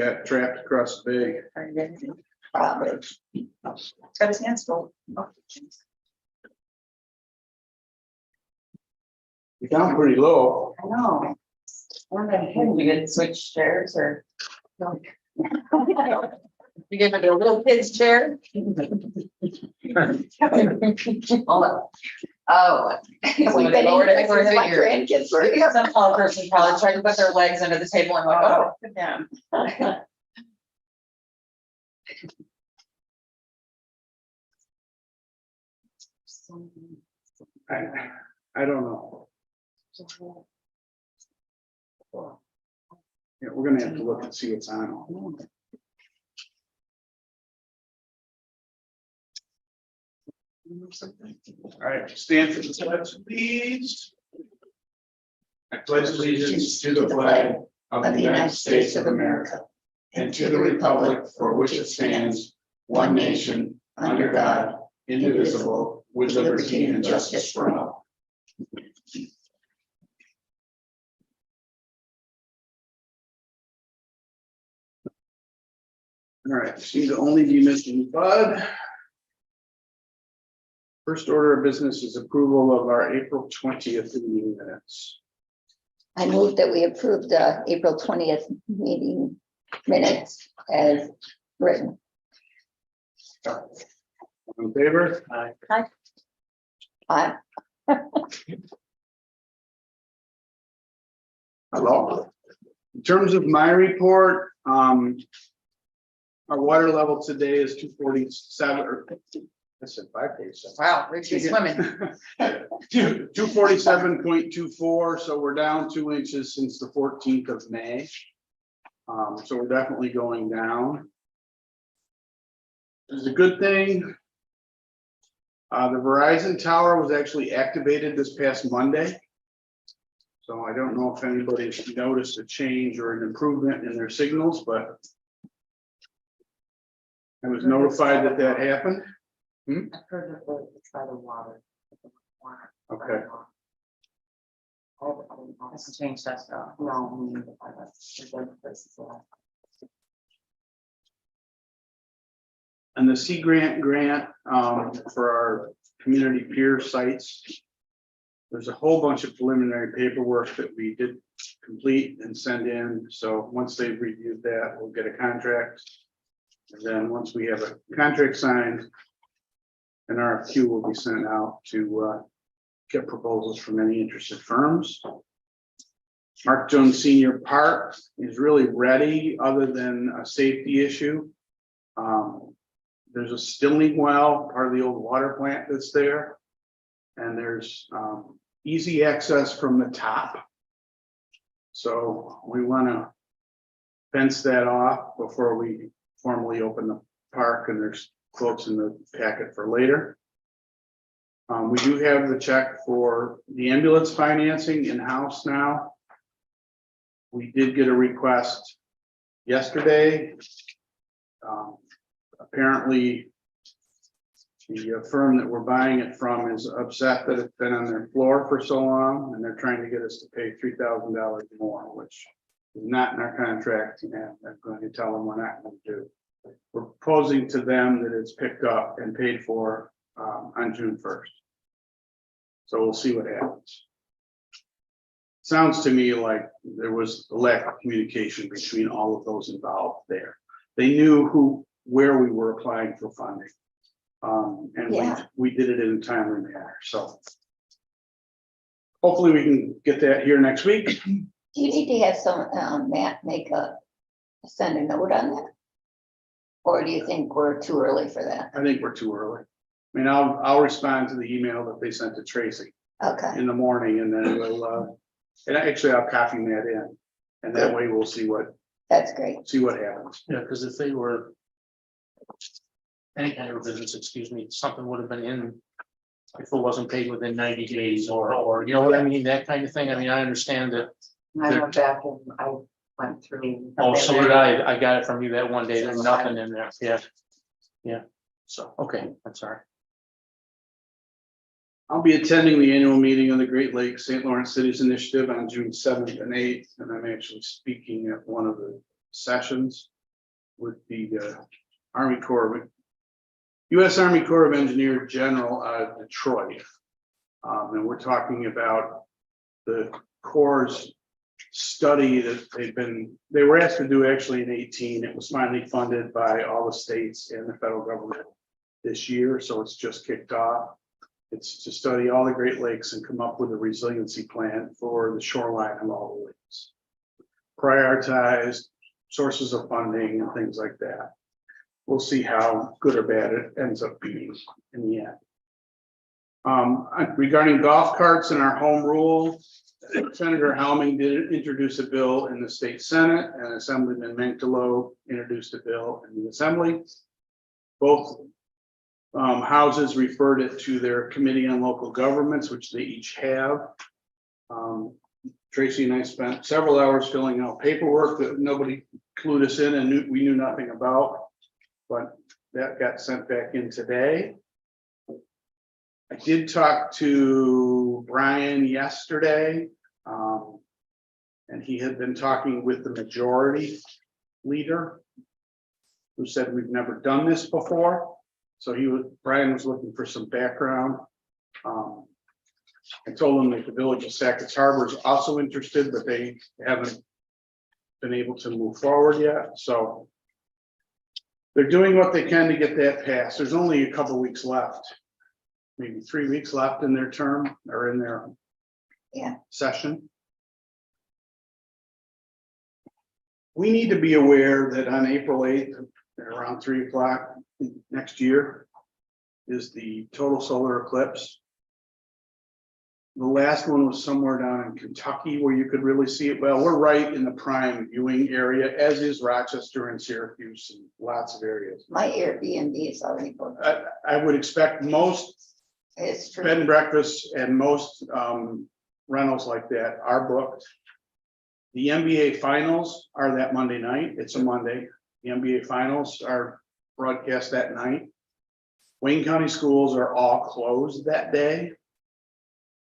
got trapped across the bay. Probably. It's got his hands full. Oh, jeez. You're down pretty low. I know. When we get switch chairs or? You give it a little kid's chair? Oh. We've been in here since my grandkids were here. Some tall person probably tried to put their legs under the table and like, oh, yeah. I don't know. Yeah, we're gonna have to look and see what's on. All right, stand for the pledge, please. I pledge allegiance to the flag of the United States of America and to the republic for which it stands, one nation, under God, indivisible, with liberty and justice for all. All right, seem to only be missing Bud. First order of business is approval of our April 20th meeting minutes. I moved that we approved the April 20th meeting minutes as written. All in favor? Aye. Aye. Hello. In terms of my report, our water level today is 247 or I said 5 days. Wow, Richie's swimming. 247.24, so we're down 2 inches since the 14th of May. So we're definitely going down. It's a good thing. The Verizon tower was actually activated this past Monday. So I don't know if anybody noticed a change or an improvement in their signals, but I was notified that that happened. I've heard of it's by the water. Okay. Hasn't changed that stuff. No. And the Sea Grant for our community peer sites. There's a whole bunch of preliminary paperwork that we did complete and send in. So once they've reviewed that, we'll get a contract. And then once we have a contract signed, an RFQ will be sent out to get proposals from any interested firms. Mark Jones Senior Park is really ready other than a safety issue. There's a stilling well, part of the old water plant that's there. And there's easy access from the top. So we want to fence that off before we formally open the park, and there's quotes in the packet for later. We do have the check for the ambulance financing in-house now. We did get a request yesterday. Apparently, the firm that we're buying it from is upset that it's been on their floor for so long, and they're trying to get us to pay $3,000 more, which is not in our contract, and I'm going to tell them we're not going to do. We're proposing to them that it's picked up and paid for on June 1st. So we'll see what happens. Sounds to me like there was a lack of communication between all of those involved there. They knew where we were applying for funding. And Yeah. we did it in a timely manner. So hopefully we can get that here next week. Do you need to have some, Matt send a note on that? Or do you think we're too early for that? I think we're too early. I mean, I'll respond to the email that they sent to Tracy Okay, in the morning, and then we'll, and actually I'll copy that in. And that way we'll see what that's great. happens. Yeah, because if they were any kind of business, excuse me, something would have been in if it wasn't paid within 90 days or you know what I mean, that kind of thing. I mean, I understand that. I went back and I went through. Oh, so did I. I got it from you that one day. There's nothing in there. Yeah. Yeah. So, okay, I'm sorry. I'll be attending the annual meeting of the Great Lakes St. Lawrence Cities Initiative on June 7th and 8th, and I'm actually speaking at one of the sessions with the Army Corps, U.S. Army Corps of Engineers General out of Detroit. And we're talking about the Corps' study that they were asked to do actually in 2018. It was finally funded by all the states and the federal government this year, so it's just kicked off. It's to study all the Great Lakes and come up with a resiliency plan for the shoreline of all the lakes. Prioritized sources of funding and things like that. We'll see how good or bad it ends up being in the end. Regarding golf carts and our home rule, Senator Helming did introduce a bill in the state Senate, and Assemblyman Mantalo introduced a bill in the Assembly. Both houses referred it to their Committee on Local Governments, which they each have. Tracy and I spent several hours filling out paperwork that nobody clued us in and we knew nothing about, but that got sent back in today. I did talk to Brian yesterday, and he had been talking with the majority leader, who said we've never done this before. So Brian was looking for some background. I told him that the village of Sackett's Harbor is also interested, but they haven't been able to move forward yet. So they're doing what they can to get that passed. There's only a couple weeks left, maybe 3 weeks left in their term or in their session. We need to be aware that on April 8th, around 3 o'clock next year, is the total solar eclipse. The last one was somewhere down in Kentucky where you could really see it. Well, we're right in the prime viewing area, as is Rochester and Syracuse and lots of areas. My Airbnb is already booked. I would expect most It's true. bed and breakfasts and most rentals like that are booked. The NBA finals are that Monday night. It's a Monday. The NBA finals are broadcast that night. Wayne County schools are all closed that day.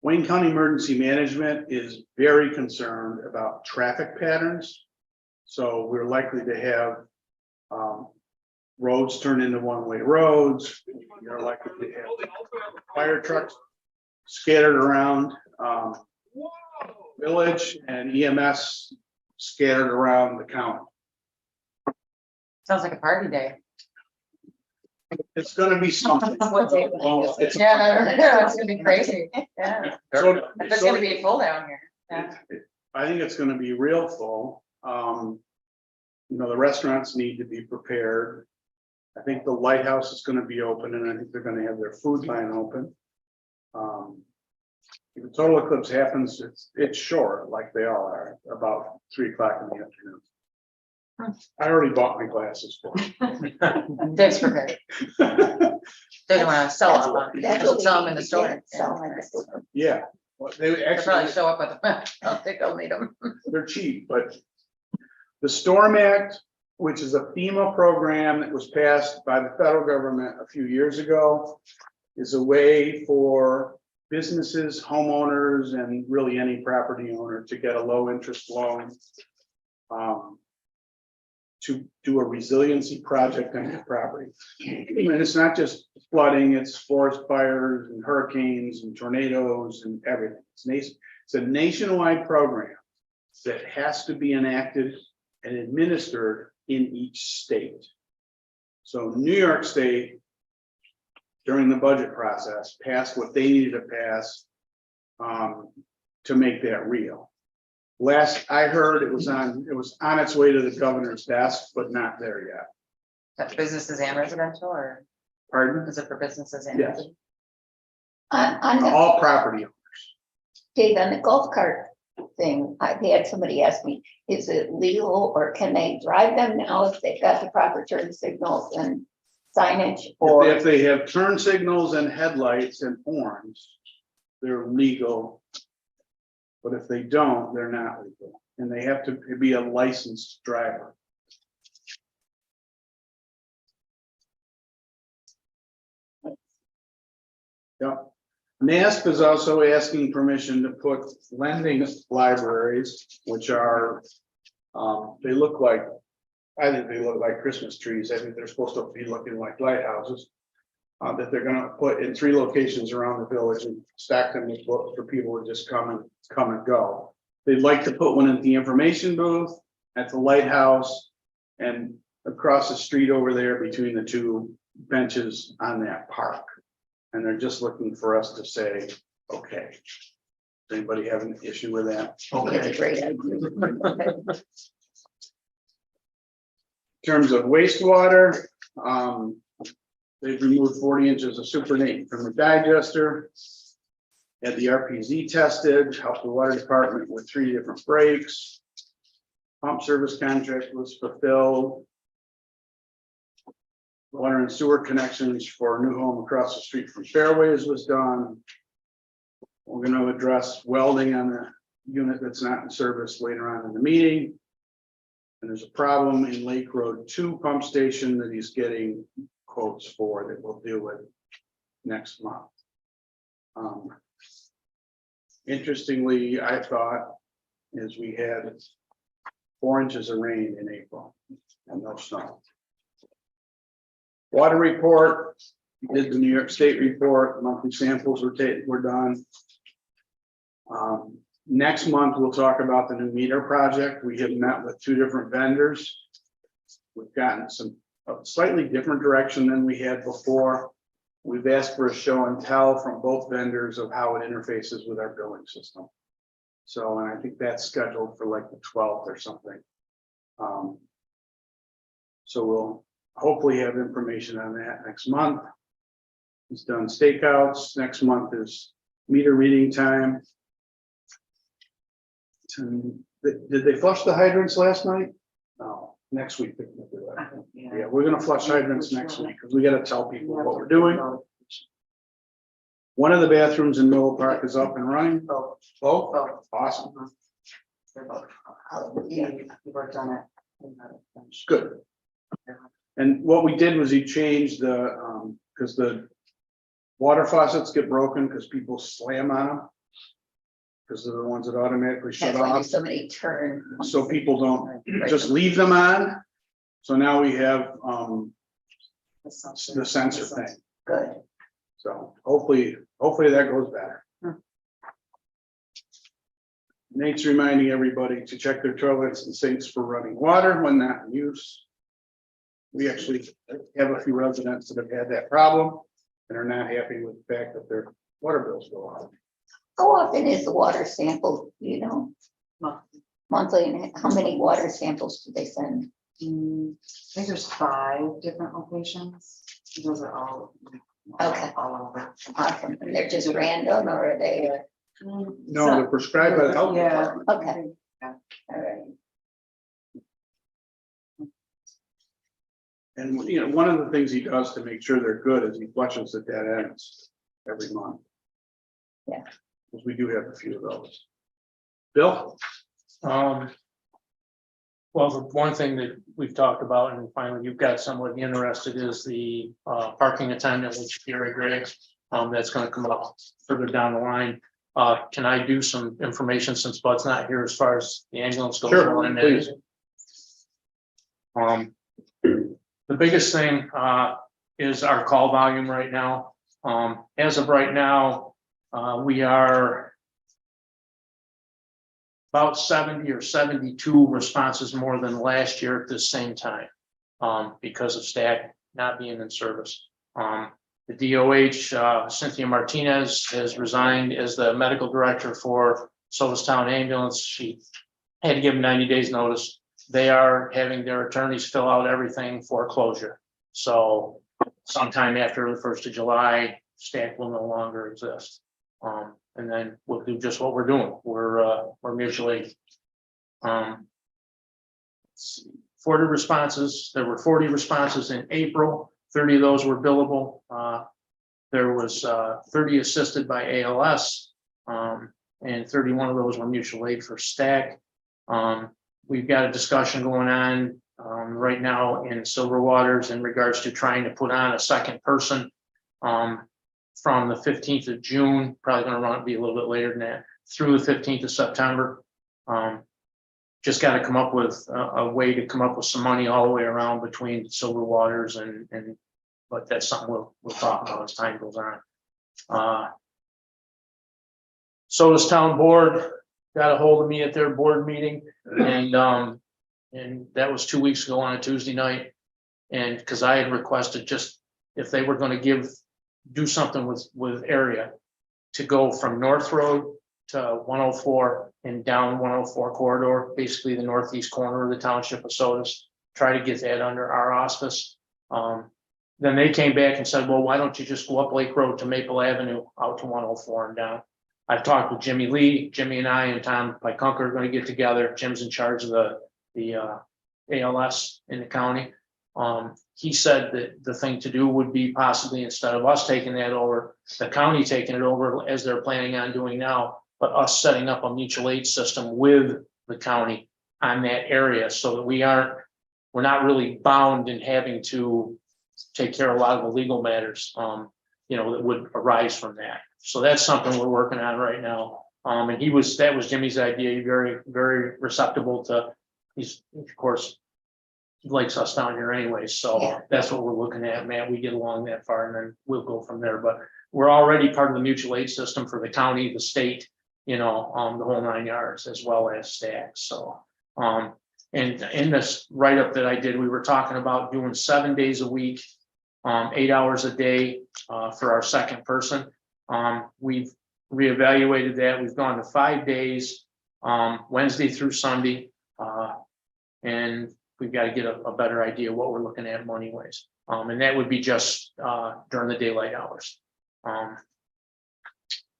Wayne County Emergency Management is very concerned about traffic patterns. So we're likely to have roads turn into one-way roads. You're likely to have fire trucks scattered around village and EMS scattered around the county. Sounds like a party day. It's gonna be something. What's it? Well, it's- Yeah, it's gonna be crazy. Yeah. So- It's so- gonna be full down here. Yeah. I think it's gonna be real full. You know, the restaurants need to be prepared. I think the lighthouse is gonna be open and I think they're gonna have their food line open. If the total eclipse happens, it's short, like they all are, about 3 o'clock in the afternoon. I already bought my glasses for it. Dave's prepared. They don't wanna sell That's them, what- huh? that's They'll what sell we them in the need to store. get, sell them in the store. Yeah, well, they They'll probably actually, show up with them. I don't think they'll need them. they're cheap, but the Storm Act, which is a FEMA program that was passed by the federal government a few years ago, is a way for businesses, homeowners, and really any property owner to get a low interest loan to do a resiliency project on your property. And it's not just flooding, it's forest fires and hurricanes and tornadoes and everything. It's a nationwide program that has to be enacted and administered in each state. So New York State, during the budget process, passed what they needed to pass to make that real. Last I heard, it was on its way to the governor's desk, but not there yet. That's businesses and residential, or Pardon? is it for businesses and? Yes. residential? On the, All property. Dave, on the golf cart thing, I've had somebody ask me, is it legal or can they drive them now if they've got the proper turn signals and signage? Or If they have turn signals and headlights and horns, they're legal. But if they don't, they're not legal. And they have to be a licensed driver. Yeah. NASP is also asking permission to put lending libraries, which are, they look like I think they look like Christmas trees. I think they're supposed to be looking like lighthouses. That they're gonna put in 3 locations around the village and stack them with books for people to just come and go. They'd like to put one at the information booth, at the lighthouse, and across the street over there between the 2 benches on that park. And they're just looking for us to say, okay. Does anybody have an issue with that? It's Okay. a great idea. In terms of wastewater, they've removed 40 inches of supernatant from the digester. Had the RPZ tested, helped the water department with 3 different breaks. Pump service contract was fulfilled. Water and sewer connections for a new home across the street from Fairways was done. We're going to address welding on the unit that's not in service later on in the meeting. And there's a problem in Lake Road 2 pump station that he's getting quotes for that we'll deal with next month. Interestingly, I thought is we had 4 inches of rain in April and no snow. Water report, did the New York State report, monthly samples were done. Next month, we'll talk about the new meter project. We have met with 2 different vendors. We've gotten a slightly different direction than we had before. We've asked for a show and tell from both vendors of how it interfaces with our billing system. So, and I think that's scheduled for like the 12th or something. So we'll hopefully have information on that next month. He's done stakeouts. Next month is meter reading time. Did they flush the hydrants last night? No, next week. They're gonna do that. Yeah, we're gonna flush hydrants next week because we gotta tell people what we're doing. One of the bathrooms in Middle Park is up and running. Both? Awesome. Yeah. We worked on it. Good. And what we did was he changed the, because the water faucets get broken because people slam on them. Because they're the ones that automatically shut That's why off. somebody turn. So people don't just leave them on. So now we have the sensor thing. Good. So hopefully that goes better. Nate's reminding everybody to check their toilets and sinks for running water when not in use. We actually have a few residents that have had that problem and are not happy with the fact that their water bills go up. How often is the water sample, you know? Monthly, and how many water samples do they send? I think there's 5 different locations. Those are all. Okay. All over. Awesome. And they're just random, or are they? No, they're prescribed by the health Yeah. department. Okay. All right. And, you know, one of the things he does to make sure they're good is he flushes the dead ends every month. Yeah. Because we do have a few of those. Bill? Well, the one thing that we've talked about, and finally you've got somewhat interested, is the parking attendant, which Gary Gray, that's gonna come up further down the line. Can I do some information since Bud's not here as far as the ambulance goes? Sure, And please. The biggest thing is our call volume right now. As of right now, we are about 70 or 72 responses more than last year at this same time, because of staff not being in service. The DOH, Cynthia Martinez, has resigned as the medical director for Town Ambulance. She had to give them 90 days notice. They are having their attorneys fill out everything for closure. So sometime after the 1st of July, staff will no longer exist. And then we'll do just what we're doing. We're mutually 40 responses. There were 40 responses in April. 30 of those were billable. There was 30 assisted by ALS, and 31 of those were mutual aid for STAC. We've got a discussion going on right now in Silver Waters in regards to trying to put on a second person from the 15th of June, probably going to be a little bit later than that, through the 15th of September. just got to come up with a way to come up with some money all the way around between Silver Waters and, but that's something we'll talk about as time goes on. Sodas Town Board got a hold of me at their board meeting, and that was 2 weeks ago on a Tuesday night. And because I had requested just if they were going to do something with area to go from North Road to 104 and down 104 corridor, basically the northeast corner of the township of Sodas, try to get that under our auspice. Then they came back and said, well, why don't you just go up Lake Road to Maple Avenue out to 104 and down. I've talked with Jimmy Lee. Jimmy and I and Tom Pykunker are going to get together. Jim's in charge of the ALS in the county. He said that the thing to do would be possibly, instead of us taking that over, the county taking it over as they're planning on doing now, but us setting up a mutual aid system with the county on that area so that we're not really bound in having to take care of a lot of the legal matters, that would arise from that. So that's something we're working on right now. And that was Jimmy's idea. Very, very receptible to, he's of course, he likes us down here anyway. So Yeah. That's what we're looking at, man. We get along that far and then we'll go from there. But we're already part of the mutual aid system for the county, the state, the whole 9 yards, as well as STAC. So, and in this write-up that I did, we were talking about doing 7 days a week, 8 hours a day for our second person. We've reevaluated that. We've gone to 5 days, Wednesday through Sunday, and we've got to get a better idea what we're looking at money wise. And that would be just during the daylight hours.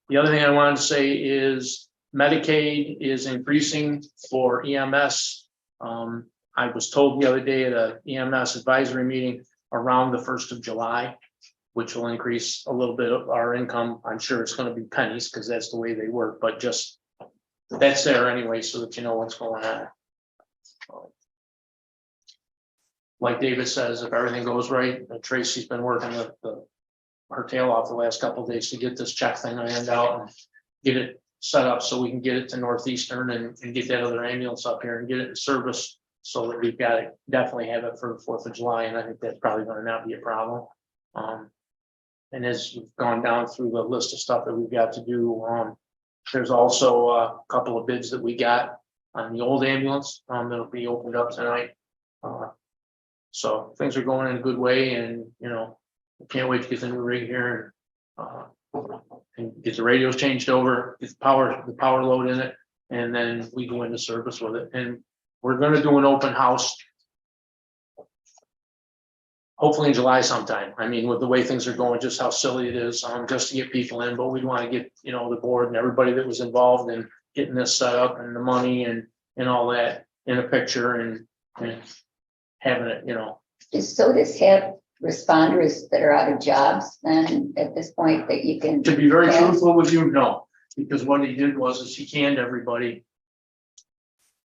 The other thing I wanted to say is Medicaid is increasing for EMS. I was told the other day at a EMS advisory meeting around the 1st of July, which will increase a little bit of our income. I'm sure it's going to be pennies because that's the way they work, but just that's there anyway so that you know what's going on. Like David says, if everything goes right, Tracy's been working her tail off the last couple of days to get this check thing ironed out and get it set up so we can get it to Northeastern and get that other ambulance up here and get it in service so that we've got it, definitely have it for the 4th of July. And I think that's probably going to not be a problem. And as we've gone down through the list of stuff that we've got to do, there's also a couple of bids that we got on the old ambulance that'll be opened up tonight. So things are going in a good way, and I can't wait to get the new rig here and get the radios changed over, get the power load in it, and then we go into service with it. And we're going to do an open house hopefully in July sometime. I mean, with the way things are going, just how silly it is, just to get people in, but we'd want to get, the board and everybody that was involved in getting this set up and the money and all that in a picture and having it, Does SOTUS have responders that are out of jobs then at this point that you can? To be very Yeah. truthful with you, no, because what he did was he canned everybody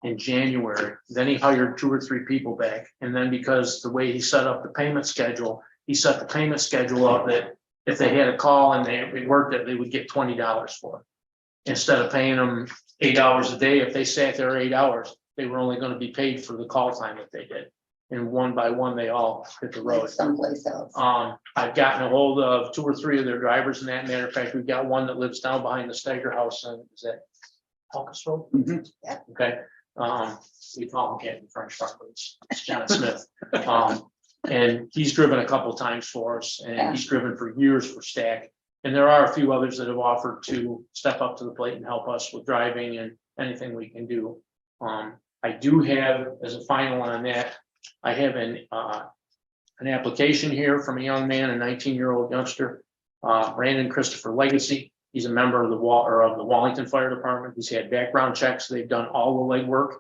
in January. Then he hired 2 or 3 people back. And then because the way he set up the payment schedule, he set the payment schedule up that if they had a call and they worked it, they would get $20 for it. Instead of paying them 8 hours a day, if they sat there 8 hours, they were only going to be paid for the call time that they did. And one by one, they all hit the road. Someplace else. I've gotten a hold of 2 or 3 of their drivers. In that matter of fact, we've got one that lives down behind the Steiger House. And is that Hawkins Road? Mhm. Yeah. Okay. We call him Captain French Fry, but it's John Smith. And he's driven a couple times for us, and Yeah. he's driven for years for STAC. And there are a few others that have offered to step up to the plate and help us with driving and anything we can do. I do have, as a final on that, I have an application here from a young man, a 19-year-old youngster, Brandon Christopher Legacy. He's a member of the Wallington Fire Department. He's had background checks. They've done all the legwork.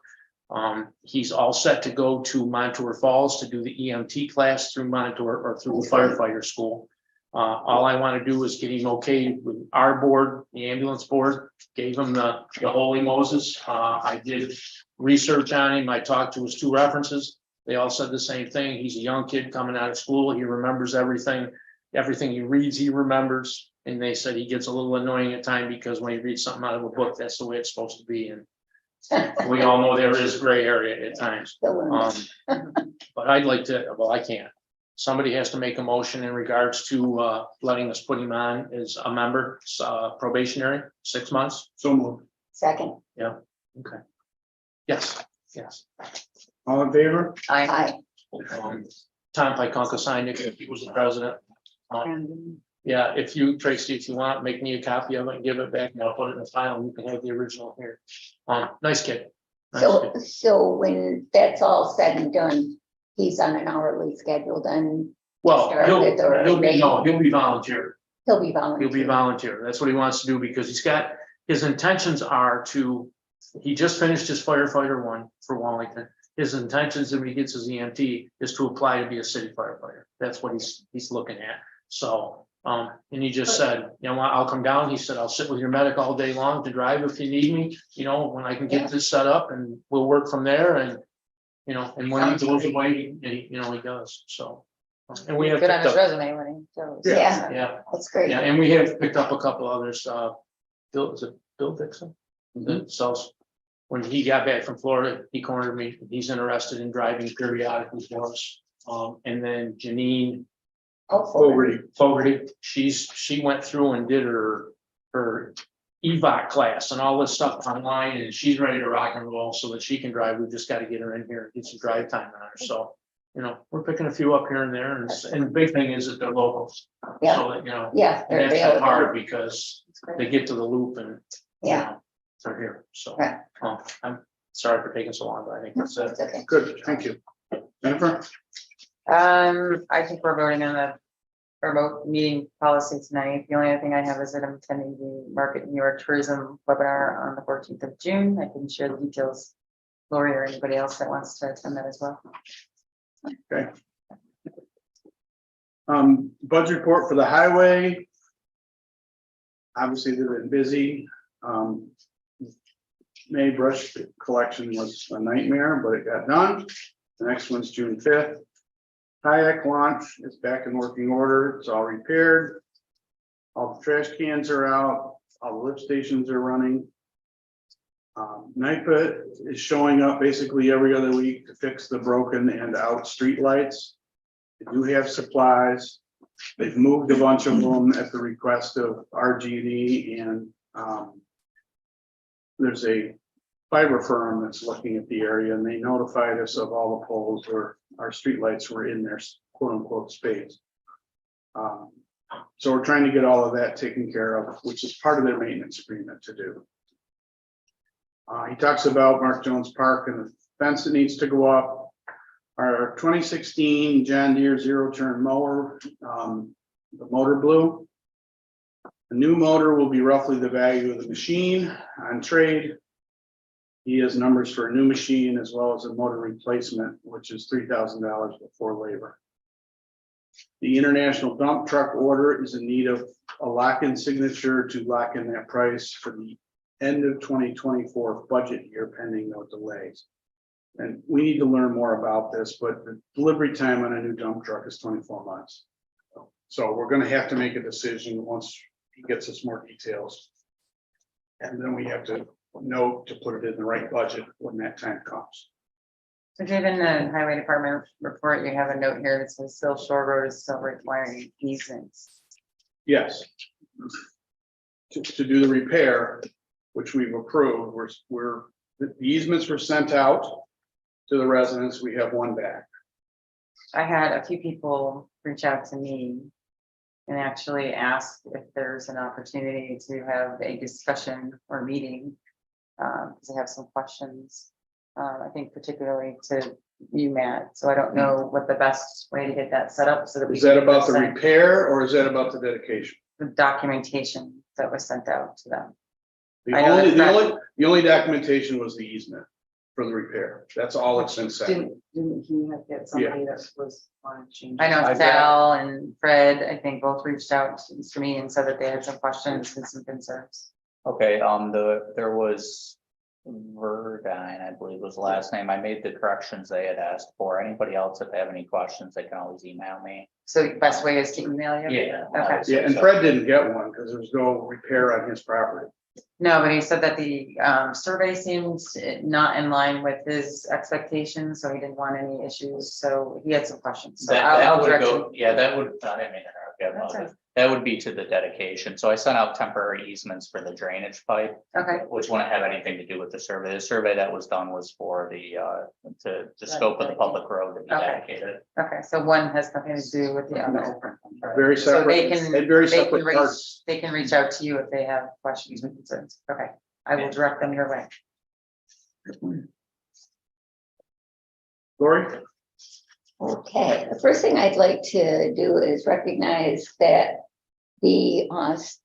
He's all set to go to Montour Falls to do the EMT class through Montour or through the firefighter school. All I want to do is get him okay with our board, the ambulance board, gave him the holy Moses. I did research on him. I talked to his 2 references. They all said the same thing. He's a young kid coming out of school. He remembers everything. Everything he reads, he remembers. And they said he gets a little annoying at times because when he reads something out of a book, that's the way it's supposed to be. And We all know there is gray area at times. Fill in Um, this. but I'd like to, well, I can't. Somebody has to make a motion in regards to, letting us put him on as a member, probationary, 6 months. So moved. Second, Okay. Yes, yes. All in favor? aye, Tom Pykunka signed it, he was the president. And Yeah, if you, Tracy, if you want, make me a copy of it and give it back, and I'll put it in the file, and you can have the original here. Nice kid. Nice so, kid. so when that's all said and done, he's on an hourly schedule, then Well, start with or he'll be, rate. no, he'll be volunteer. he'll be volunteer. He'll be volunteer. That's what he wants to do because he's got, his intentions are to, he just finished his firefighter one for Wallington. His intentions when he gets his EMT is to apply to be a city firefighter. That's what he's looking at. So, and he just said, you know what, I'll come down. He said, I'll sit with your medic all day long to drive if you need me, you know, when I can Yeah. get this set up and we'll work from there and, you know, and when he goes away, he does, so. And we have. Good on picked his up- resume when he goes. Yeah. Yeah, That's great. yeah, and we have picked up a couple others, Bill, is it Bill Dixon? That sells, when he got back from Florida, he cornered me, he's interested in driving periodically for us. And then Janine Hopefully. Fogarty. she went through and did her EVOC class and all this stuff online, and she's ready to rock and roll so that she can drive. We've just got to get her in here and get some drive time on her, so. You know, we're picking a few up here and there, and the big thing is that they're locals. Yeah. So that, you know, Yeah, and they're that's not hard available. because That's great. they get to the loop and. you Yeah. know, They're here, so. Right. I'm sorry for taking so long, but I think that's it. It's okay. Good, thank you. Jennifer? I think we're voting on the remote meeting policy tonight. The only other thing I have is that I'm attending the Market New York Tourism webinar on the 14th of June. I can share the details. Lori or anybody else that wants to attend that as well. Budget report for the highway. Obviously, they've been busy. May brush collection was a nightmare, but it got done. The next one's June 5th. Kayak launch is back in working order. It's all repaired. All the trash cans are out. All the lift stations are running. NIPA is showing up basically every other week to fix the broken and out street lights. They do have supplies. They've moved a bunch of them at the request of RG&E, and there's a fiber firm that's looking at the area, and they notified us of all the poles where our streetlights were in their quote unquote space. So we're trying to get all of that taken care of, which is part of their maintenance agreement to do. He talks about Mark Jones Park and the fence that needs to go up. Our 2016 John Deere zero-turn mower, the motor blew. The new motor will be roughly the value of the machine on trade. He has numbers for a new machine as well as a motor replacement, which is $3,000 before labor. The international dump truck order is in need of a lock-in signature to lock in that price for the end of 2024 budget year pending no delays. And we need to learn more about this, but the delivery time on a new dump truck is 24 months. So we're gonna have to make a decision once he gets us more details. And then we have to know to put it in the right budget when that time comes. So given the highway department report, you have a note here that says still Shore Road is still requiring easements. Yes. To do the repair, which we've approved, the easements were sent out to the residents. We have one back. I had a few people reach out to me and actually ask if there's an opportunity to have a discussion or meeting. Because I have some questions, I think particularly to you, Matt. So I don't know what the best way to get that set up so that we. Is that can about the present repair or is that about the dedication? the documentation that was sent out to them. The I know only, that's the only documentation was the easement for the repair. That's all that's been sent. Didn't he have to get somebody that was on change? I know I've got- Sal and Fred, I think both reached out to me and said that they had some questions and some concerns. Okay, there was Verdine, I believe was the last name. I made the corrections they had asked for. Anybody else, if they have any questions, they can always email me. So the best way is to email you? Yeah. Okay. Yeah, and Fred didn't get one because there was no repair on his property. No, but he said that the survey seems not in line with his expectations, so he didn't want any issues, so he had some questions. So That, I'll that would direct go, him. yeah, that would, I didn't mean to interrupt you, I That's apologize. That would be to the dedication. So I sent out temporary easements for the drainage pipe, Okay, which wouldn't have anything to do with the survey. The survey that was done was for the, to scope of the public road to be Okay. dedicated. okay, so one has nothing to do with the other. Very So separate, they can, and very they can separate reach, parts. they can reach out to you if they have questions or concerns. Okay, I will direct them your way. Lori? Okay, the first thing I'd like to do is recognize that the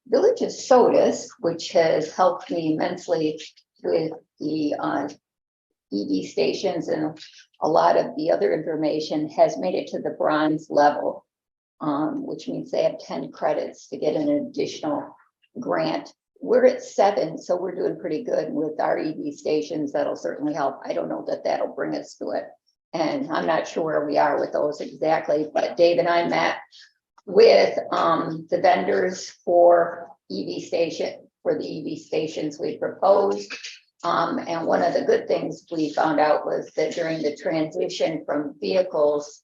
Village of Sodas, which has helped me immensely with the EV stations and a lot of the other information, has made it to the bronze level, which means they have 10 credits to get an additional grant. We're at 7, so we're doing pretty good with our EV stations. That'll certainly help. I don't know that that'll bring us to it. And I'm not sure where we are with those exactly, but Dave and I met with the vendors for the EV stations we proposed. And one of the good things we found out was that during the transition from vehicles,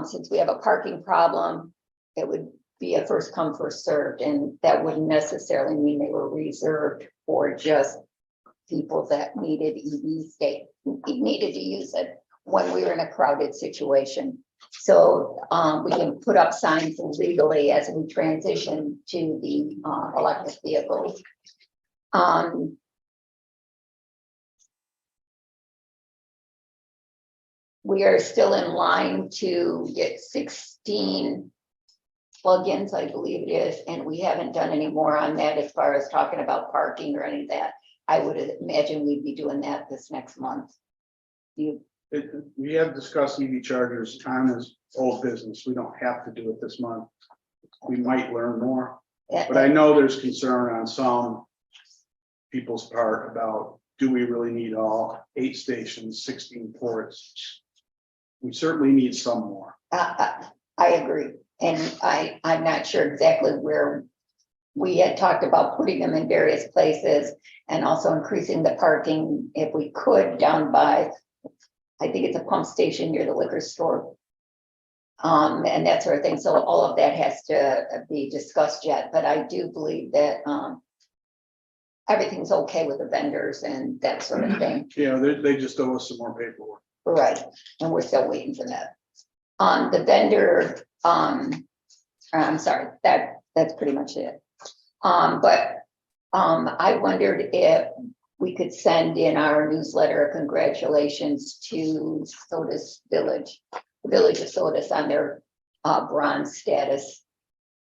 since we have a parking problem, it would be a first come, first served, and that wouldn't necessarily mean they were reserved for just people that needed needed to use it when we were in a crowded situation. So we can put up signs legally as we transition to the electric vehicles. We are still in line to get 16 plugins, I believe it is, and we haven't done any more on that as far as talking about parking or any of that. I would imagine we'd be doing that this next month. You, We have discussed EV chargers. Time is old business. We don't have to do it this month. We might learn more, but I know there's concern on some people's part about, do we really need all 8 stations, 16 ports? We certainly need some more. I agree, and I'm not sure exactly where. We had talked about putting them in various places and also increasing the parking if we could down by, I think it's a pump station near the liquor store. And that sort of thing. So all of that has to be discussed yet, but I do believe that everything's okay with the vendors and that sort of thing. Yeah, they just owe us some more paperwork. Right, and we're still waiting for that. The vendor, I'm sorry, that's pretty much it. But I wondered if we could send in our newsletter, congratulations to Sodas Village, the Village of Sodas on their bronze status,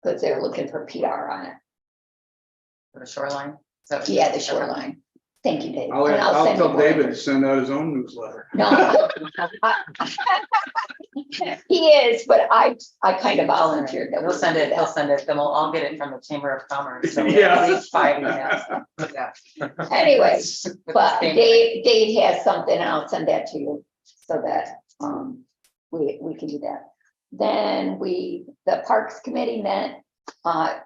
because they're looking for PR on it. For the shoreline. So Yeah, the shoreline. Thank you, Dave. I'll And I'll send tell you David more. to send out his own newsletter. No. He is, but I kind of volunteered that. He'll we send do it, he'll that. send it, then we'll all get it from the Chamber of Commerce. So Yeah. at least 5 emails. Yeah. Anyway, With the but same- Dave has something, and I'll send that to you so that we can do that. Then the Parks Committee met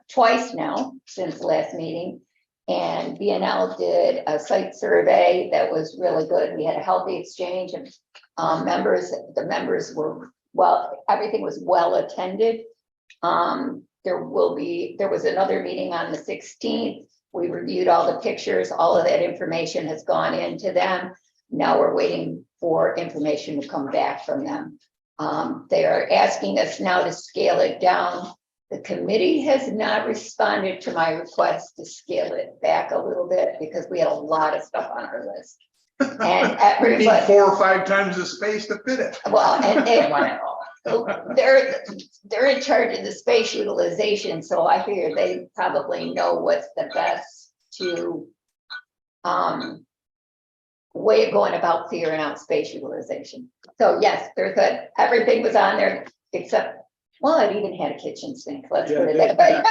twice now since the last meeting. And BNL did a site survey that was really good. We had a healthy exchange of the members were, well, everything was well attended. There was another meeting on the 16th. We reviewed all the pictures. All of that information has gone into them. Now we're waiting for information to come back from them. They are asking us now to scale it down. The committee has not responded to my request to scale it back a little bit because we had a lot of stuff on our list. And We need everybody, 4 or 5 times the space to fit it. well, and They want it all. they're in charge of the space utilization, so I figure they probably know what's the best to way of going about figuring out space utilization. So yes, there's everything was on there except, well, it even had a kitchen sink, let's put it that way.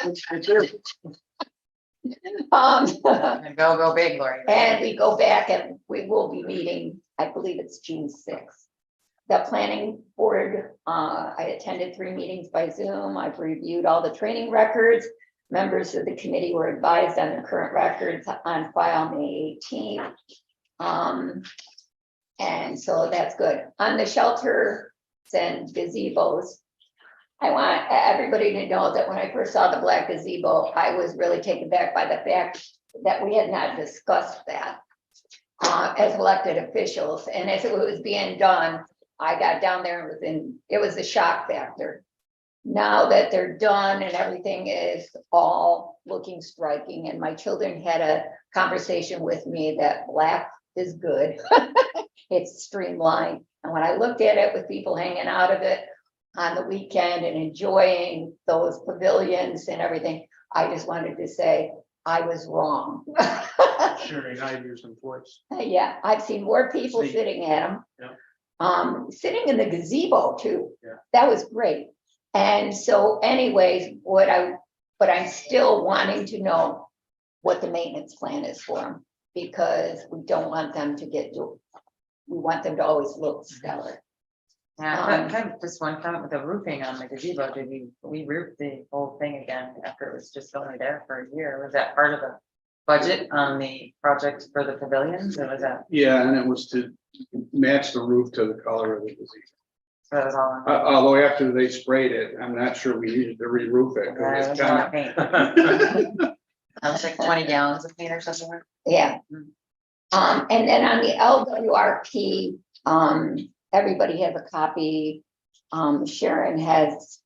And go big, Lori. And we go back and we will be meeting, I believe it's June 6th. The planning board, I attended 3 meetings by Zoom. I've reviewed all the training records. Members of the committee were advised on the current records on file May 18th. And so that's good. On the shelters and gazebos, I want everybody to know that when I first saw the black gazebo, I was really taken back by the fact that we had not discussed that as elected officials. And as it was being done, I got down there and it was a shock factor. Now that they're done and everything is all looking striking, and my children had a conversation with me that black is good. It's streamlined. And when I looked at it with people hanging out of it on the weekend and enjoying those pavilions and everything, I just wanted to say I was wrong. Sharing ideas and voice. Yeah, I've seen more people See. sitting at them. Yeah. Sitting in the gazebo too. Yeah. That was great. And so anyways, but I'm still wanting to know what the maintenance plan is for them, because we don't want them to we want them to always look stellar. Yeah, kind of just one comment with the roofing on the gazebo, did we roofed the whole thing again after it was just only there for a year? Was that part of the budget on the project for the pavilions, or was that, Yeah, and it was to match the roof to the color of the gazebo. that was all? Although after they sprayed it, I'm not sure we needed to re-roof it. 'cause Yeah, it it's was a lot kinda- of paint. I was like 20 gallons of paint or something. Yeah. And then on the LWRP, everybody has a copy. Sharon has,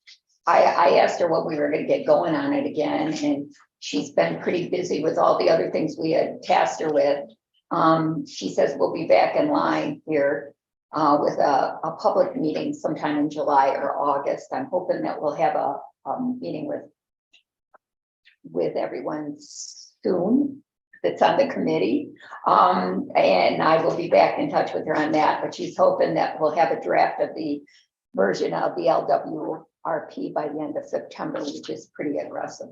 I asked her what we were gonna get going on it again, and she's been pretty busy with all the other things we had tasked her with. She says we'll be back in line here with a public meeting sometime in July or August. I'm hoping that we'll have a meeting with everyone soon that's on the committee. And I will be back in touch with her on that, but she's hoping that we'll have a draft of the version of the LWRP by the end of September, which is pretty aggressive.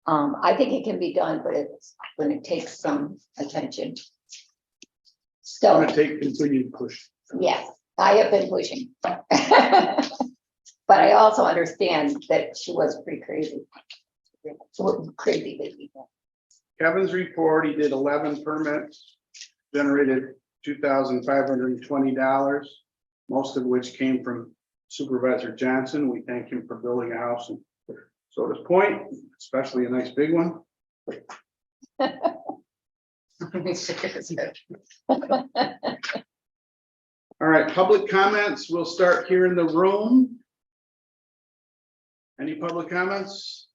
I think it can be done, but it's going to take some attention. It's So, gonna take continued push. yes, I have been pushing. But I also understand that she was pretty crazy. Crazy busy. Kevin's report, he did 11 permits, generated $2,520, most of which came from Supervisor Johnson. We thank him for building a house in Sodas Point, especially a nice big one. All right, public comments. We'll start here in the room. Any public comments?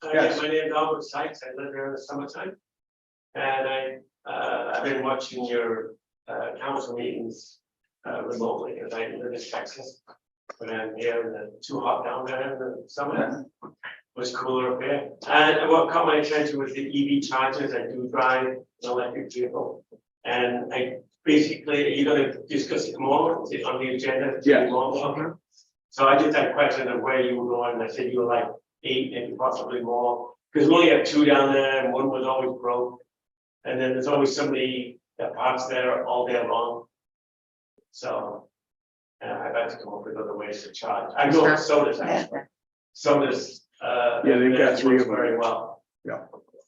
Yes. My name is Albert Sykes. I live here in the summertime. And I've been watching your council meetings remotely, because I live in Texas. But I'm here and it's too hot down there in the summer. It was cooler up here. And what caught my attention was the EV chargers. I do drive an electric vehicle. And I basically, you're gonna discuss it more, is it on the agenda? Yeah. Okay. So I just had a question of where you were going, and I said you were like 8, maybe possibly more, because we only have 2 down there, and one was always broke. And then there's always somebody that parks there all day long. So, I've had to come up with other ways to charge. I know sodas actually. Sodas, Yeah, they've got 3 of them. very well. Yeah.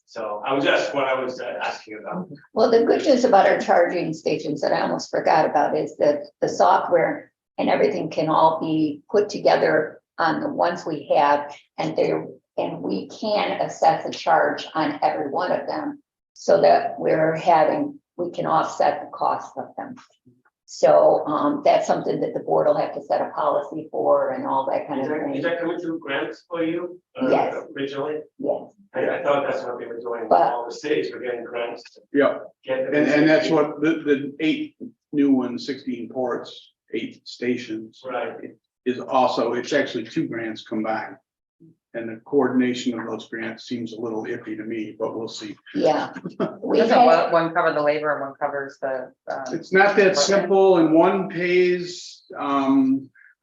So I was just what I was asking about. Well, the good news about our charging stations that I almost forgot about is that the software and everything can all be put together on the ones we have, and we can assess a charge on every one of them, so that we can offset the cost of them. So that's something that the board will have to set a policy for and all that kind of Is thing. that coming through grants for you? Yes. Originally? Yes, I thought that's what they were doing, But- all the cities were getting grants to Yeah, get. and that's what the 8 new ones, 16 ports, 8 stations. Right, Is also, it's actually 2 grants combined. And the coordination of those grants seems a little iffy to me, but we'll see. yeah. We Doesn't had, one cover the labor and one covers the, It's not that simple, and one pays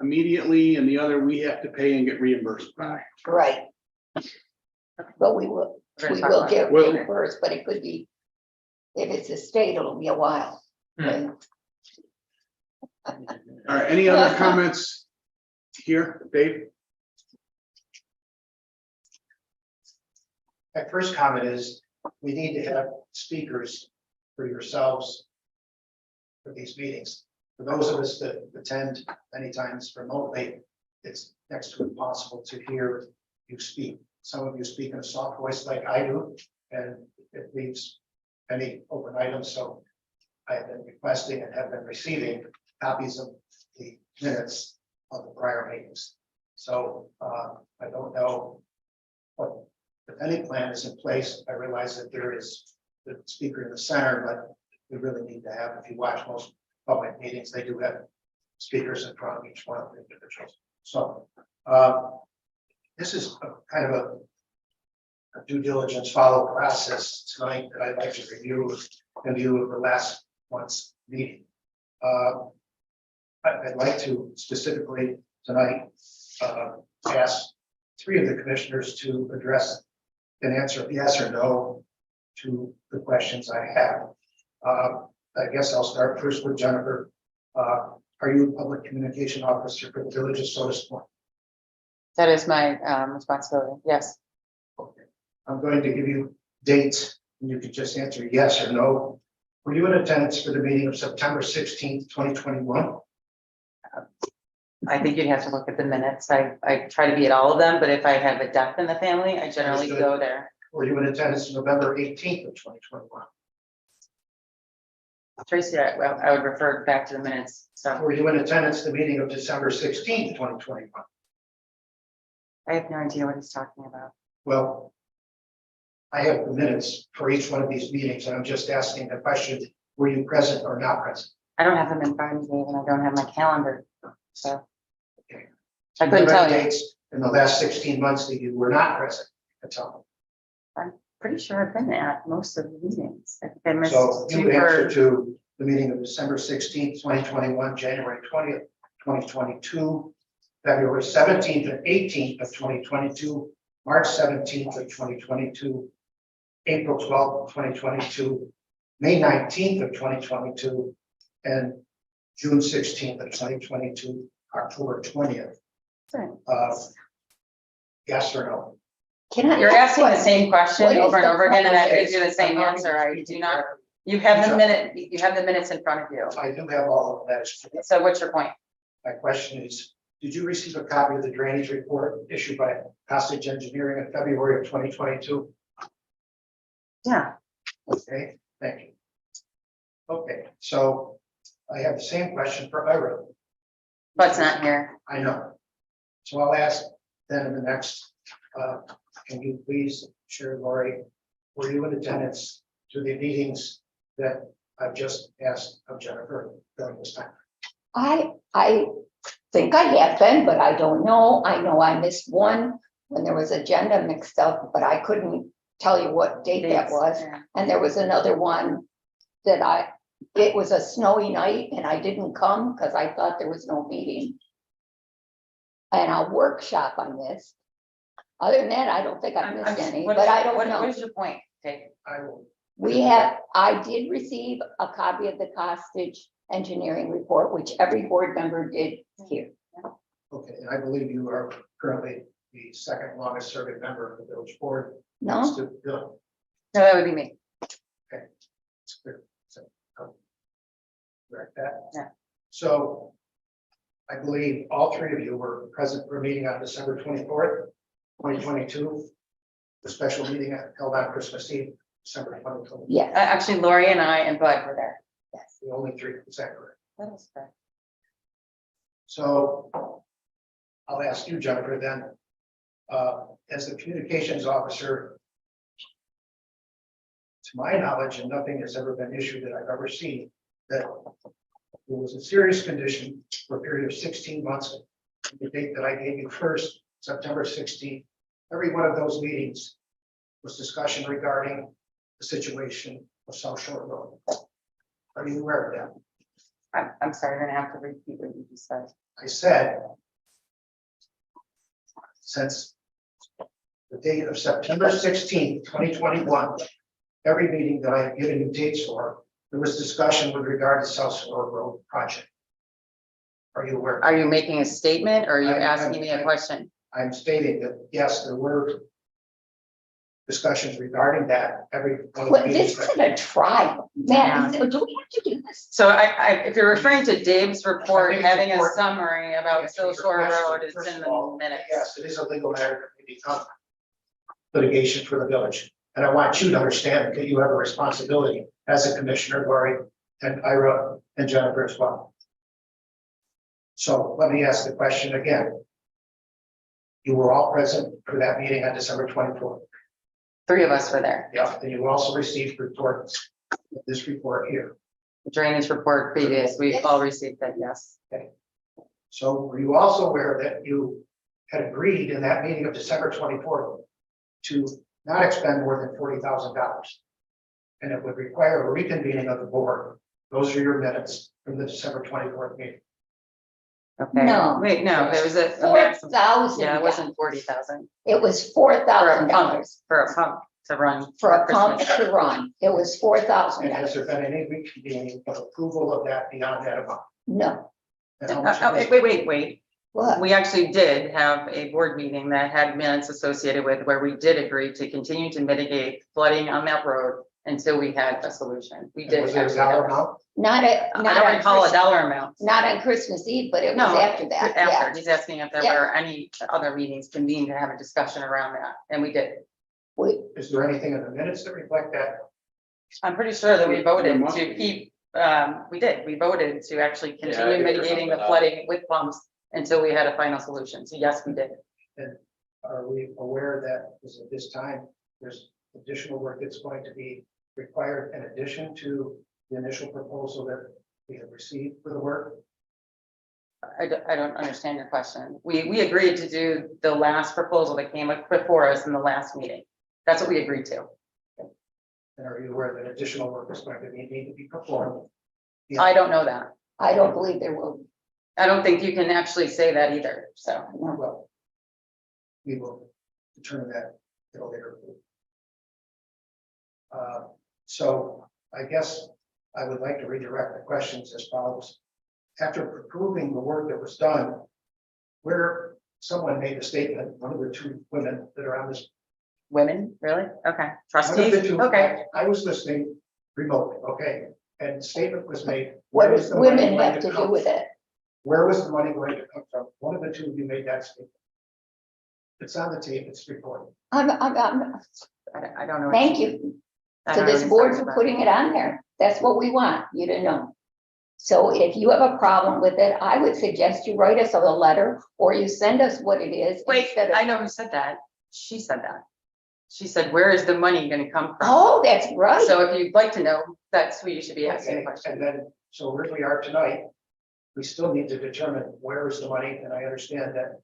immediately and the other we have to pay and get reimbursed by. right. But we will get Well- reimbursed, but it could be, if it's a state, it'll be a while. Hmm. All right, any other comments here, Dave? My first comment is, we need to have speakers for yourselves for these meetings. For those of us that attend many times remotely, it's next to impossible to hear you speak. Some of you speak in a soft voice like I do, and it leaves many open items, so I have been requesting and have been receiving copies of the minutes of the prior meetings. So I don't know what, if any plan is in place. I realize that there is the speaker in the center, but we really need to have, if you watch most public meetings, they do have speakers in front of each one of the individuals. So this is a kind of a due diligence follow process tonight that I'd like to review in view of the last month's meeting. I'd like to specifically tonight ask three of the commissioners to address and answer yes or no to the questions I have. I guess I'll start first with Jennifer. Are you a public communication officer for the Village of Soda Point? That is my responsibility, yes. Okay. I'm going to give you dates and you can just answer yes or no. Were you in attendance for the meeting of September 16th, 2021? I think you'd have to look at the minutes. I try to be at all of them, but if I have a death in the family, I generally Understood. go there. Were you in attendance November 18th of 2021? Tracy, I would refer back to the minutes, so Were you in attendance the meeting of December 16th, 2021? I have no idea what he's talking about. Well, I have the minutes for each one of these meetings, and I'm just asking the question, were you present or not present? I don't have them in front of me and I don't have my calendar, so. Okay. I couldn't tell you. Dates in the last 16 months that you were not present. That's all. Pretty sure I've been at most of the meetings. I think I missed So two you answer for, to the meeting of December 16th, 2021, January 20th, 2022, February 17th and 18th of 2022, March 17th of 2022, April 12th of 2022, May 19th of 2022, and June 16th of 2022, October 20th. Yes or no? Can I? you're ask asking the what- same question what is over and the over again, and I Okay. give you the same I'm not- answer. I do not, you have the minute, you have the minutes in front of you. I do have all of that. So what's your point? My question is, did you receive a copy of the drainage report issued by Hostage Engineering in February of 2022? Yeah, Okay, thank you. Okay, so I have the same question for Ira. but it's not here. I know. So I'll ask then in the next, can you please share, Lori, were you in attendance to the meetings that I've just asked of Jennifer during this time? I think I have been, but I don't know. I know I missed one when there was agenda mixed up, but I couldn't tell you what date that was. Yeah. And there was another one that it was a snowy night and I didn't come because I thought there was no meeting. And a workshop I missed. Other than that, I don't think I missed any, What but is- I don't what- know. What is your point, Dave? I will. I did receive a copy of the Hostage Engineering report, which every board member did here. Okay, and I believe you are currently the second longest serving member of the village board. No, No, that would be me. It's clear. So, correct that. Yeah. So I believe all three of you were present for a meeting on December 24th, 2022. The special meeting held on Christmas Eve, December 2022. yes, Actually, Lori and I and Bud were there. yes. The only three, is that correct? That is correct. So I'll ask you, Jennifer, then, as the communications officer, to my knowledge, and nothing has ever been issued that I've ever seen, that there was a serious condition for a period of 16 months. The date that I gave you first, September 16th, every one of those meetings was discussion regarding the situation of South Shore Road. Are you aware of that? I'm sorry, you're gonna have to repeat what you just said. I said, since the date of September 16th, 2021, every meeting that I have given you dates for, there was discussion with regard to South Shore Road project. Are you aware? Are you making a statement or are you I'm- asking me a question? I'm stating that, yes, there were discussions regarding that every one of the Well, meetings. this isn't a trial, Matt, do we have to do this? So if you're referring to Dave's report, I think it's having a important summary about Answer Still your Shore question. Road, it's First in of the all, minutes. Yes, it is a legal matter that may become litigation for the village. And I want you to understand that you have a responsibility as a commissioner, Lori, and Ira, and Jennifer as well. So let me ask the question again. You were all present for that meeting on December 24th. 3 of us were there. Yeah, and you also received reports, this report here. Drainage report previous, we've all received that, yes. So were you also aware that you had agreed in that meeting of December 24th to not expend more than $40,000? And it would require a reconvening of the board. Those are your minutes from the December 24th meeting. Okay. No. Wait, no, there was a Four maximum. thousand. Yeah, it wasn't 40,000 It was $4,000 for a pump to run. for a pump Christmas. to run. It was $4,000. And has there been any reconvening of approval of that beyond that amount? No, And how much Oh, is it? wait. what? We actually did have a board meeting that had minutes associated with where we did agree to continue to mitigate flooding on that road until we had a solution. We And did. was there a actually dollar have- amount? Not at, I not don't on recall a Christmas, dollar amount. not on Christmas Eve, but it was No, after that, yeah. After, he's asking if there Yeah. were any other meetings convened to have a discussion around that, and we did. We, Is there anything in the minutes that reflect that? I'm pretty sure that we voted must to be. keep, we voted to actually I continue think there's mitigating the something flooding with pumps until we had a final solution. So yes, we did. Are we aware that at this time, there's additional work that's going to be required in addition to the initial proposal that we have received for the work? I don't understand your question. We agreed to do the last proposal that came up before us in the last meeting. That's what we agreed to. And are you aware that additional work is going to need to be performed? I don't know that. I don't believe there will. I don't think you can actually say that either, so. Well, we will determine that at a later point. So I guess I would like to redirect the questions as follows. After approving the work that was done, where someone made a statement, one of the two women that are on this. Women, really? Okay. one of Trustees, the two- okay. I was listening remotely, okay, and the statement was made. What where does was the money women going have to do come with from? it? Where was the money going to come from? One of the two of you made that statement. It's on the tape, it's recorded. I don't know. what Thank you- you I to don't know this what board you're for talking putting it on there. That's what we want you to know. So if you have a problem with it, I would suggest you write us a letter or you send us what it is. about. Wait, instead of- I know who said that. She said that. She said, where is the money gonna come from? Oh, that's right. So if you'd like to know, that's who you should be asking the Okay, question. and then, so where we are tonight, we still need to determine where is the money, and I understand that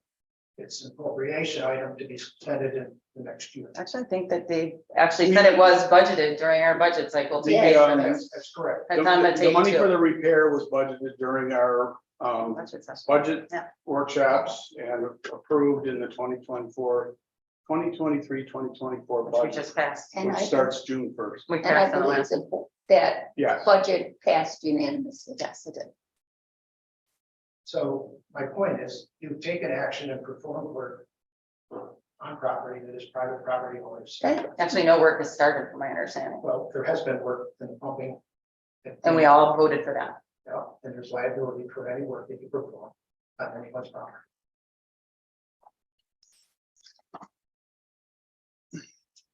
it's an appropriation item to be expended in the next year. Actually, I think that they actually said it was budgeted during our budget cycle to pay Yeah. for this. That's correct. It's on the The tape money for too. the repair was budgeted during our Budget session. budget Yeah. workshops and approved in the 2023-2024 Which we budget, just passed. And which I, starts June 1st. We and I passed on the believe last. that Yes. budget passed unanimously. Yes, it did. So my point is, you've taken action and performed work on property that is private property owners. Right. Actually, no work has started, from my understanding, Well, there has been work in the pumping. and we all voted for that. Yeah, and there's liability for any work that you perform on anyone's property.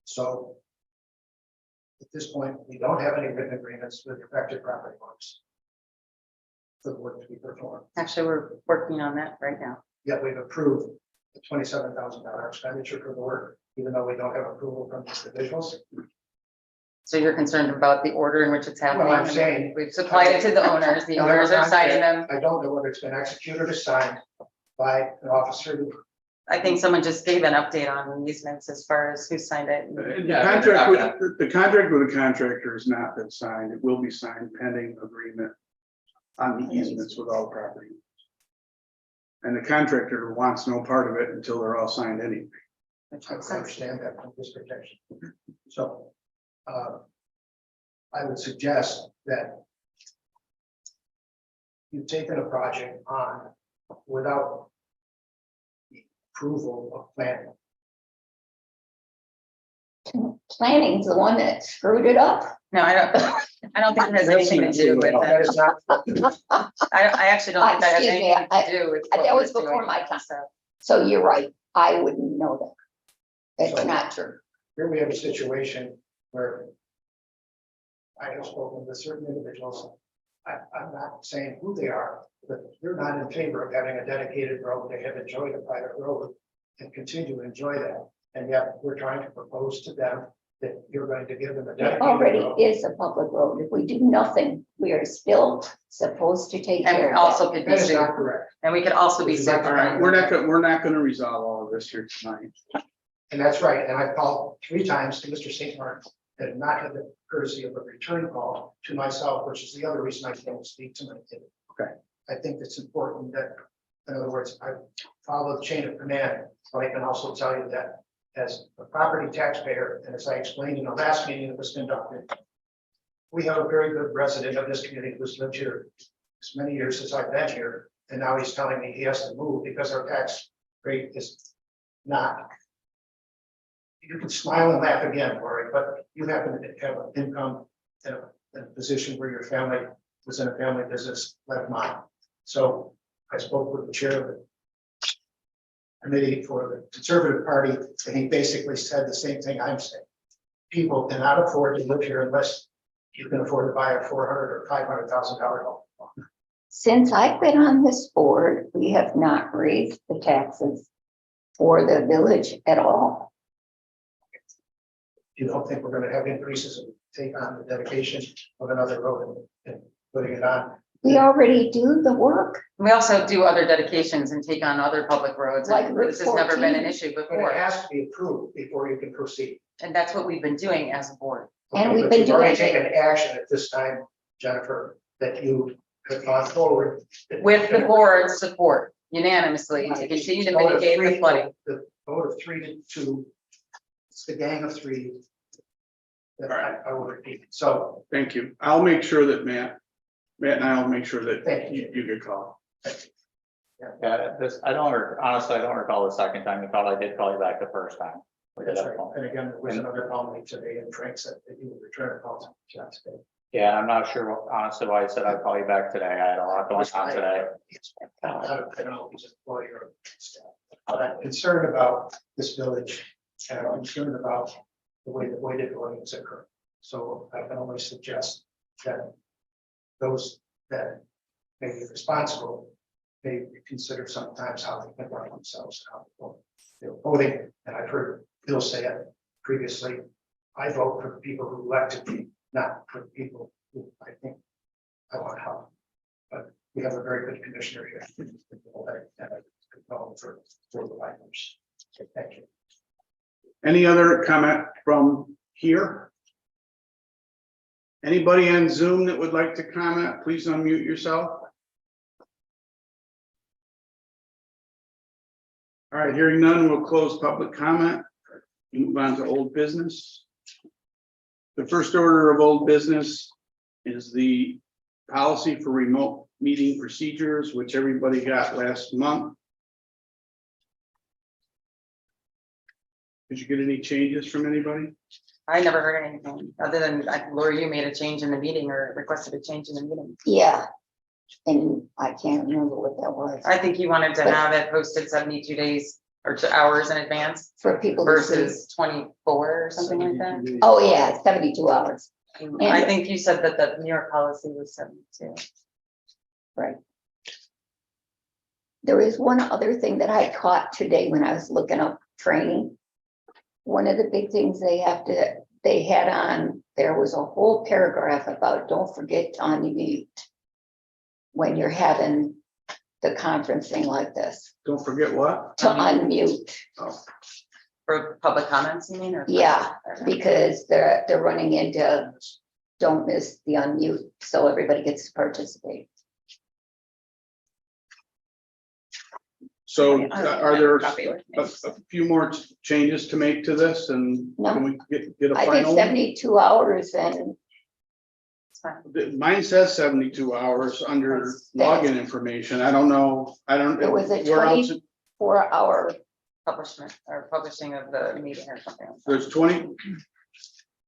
So at this point, we don't have any written agreements with affected property owners for the work to be performed. Actually, we're working on that right now. Yet we've approved the $27,000 expenditure for the work, even though we don't have approval from these individuals. So you're concerned about the order in which it's happening? Well, I'm saying- We've supplied it to the owners, the owners are signing them. I don't know whether it's been executed or signed by an officer who. I think someone just gave an update on easements as far as who signed it. The Yeah, contract they're not with, the contract with the contractor has not been signed. It will be signed pending agreement on the easements with all property. And the contractor wants no part of it until they're all signed anyway. Which I makes sense. understand that from this protection. So, I would suggest that you've taken a project on without the approval of planning. Planning's the one that screwed it up. No, I don't think it has anything to do with That it. is not, I actually don't think that has Excuse me, anything to do with. that what was we're before doing my now, time. so. So you're right, I wouldn't know that. It's not true. here we have a situation where I have spoken with certain individuals. I'm not saying who they are, but they're not in favor of having a dedicated road. They have enjoyed a private road and continue to enjoy that. And yet we're trying to propose to them that you're going to give them a It dedicated already road. is a public road. If we do nothing, we are still supposed to take And care we of that. also could be That is sued, not correct. and we could also be Would you sued. like to for comment? it. We're not gonna resolve all of this here tonight. And that's right. And I called 3 times to Mr. St. Martin, that have not had the courtesy of a return call to myself, which is the other reason I can't speak tonight. Okay. I think it's important that, in other words, I follow the chain of command, but I can also tell you that as a property taxpayer, and as I explained in the last meeting that was conducted, we have a very good resident of this community who's lived here as many years as I've been here, and now he's telling me he has to move because our tax rate is not. You can smile and laugh again, Lori, but you happen to have an income in a position where your family was in a family business like mine. So I spoke with the chair of the committee for the Conservative Party, and he basically said the same thing I'm saying. People cannot afford to live here unless you can afford to buy a $400,000 or $500,000 home. Since I've been on this board, we have not raised the taxes for the village at all. You don't think we're gonna have increases and take on the dedication of another road and putting it on? We already do the work. We also do other dedications and take on other public roads, Like and Route this has never been an 14. issue But it before, has to be approved before you can proceed. and that's what we've been doing as a board. And we've But been you've already doing it. taken action at this time, Jennifer, that you have gone forward. With the board's support unanimously to continue to Vote of mitigate the 3, flooding. The vote of 3 to 2. It's the gang of 3. That I will repeat. So Thank you. I'll make sure that Matt and I will make sure that Thank you get called. Yeah, honestly, I don't recall the second time you called. I did call you back the first time. We did that's have a right. phone. And again, there was another call made today, and Frank said that you would return a call to John today. Yeah, I'm not sure honestly why I said I'd call you back today. I had a lot going on today. I don't know, he's a lawyer or staff. But I'm concerned about this village, and I'm concerned about the way the voting is occurring. So I can only suggest that those that may be responsible may consider sometimes how they can run themselves, how they're voting. And I've heard Bill say it previously. I vote for the people who elected me, not for the people who I think I want to help. But we have a very good commissioner here. For the Lighters. Thank you. Any other comment from here? Anybody on Zoom that would like to comment, please unmute yourself. All right, hearing none, we'll close public comment. Move on to old business. The first order of old business is the policy for remote meeting procedures, which everybody got last month. Did you get any changes from anybody? I never heard anything other than Lori, you made a change in the meeting or requested a change in the meeting. Yeah. And I can't remember what that was. I think you wanted to have it posted 72 days or 2 hours in advance For people to see. versus 24 or something like that. Oh, yeah, 72 hours. I think you said that the New York policy was 72. There is one other thing that I caught today when I was looking up training. One of the big things they had on, there was a whole paragraph about don't forget to unmute when you're having the conferencing like this, Don't forget what? to unmute. For public comments, you mean? Or Yeah, because they're running into, don't miss the unmute, so everybody gets to participate. So are there Copy with me. a few more changes to make to this, and No. can we get a I think final? one? 72 hours and It's fine. Mine says 72 hours under That's- login information. I don't know. I don't. There was a where else- 24-hour publishing of the meeting or something. There's 20,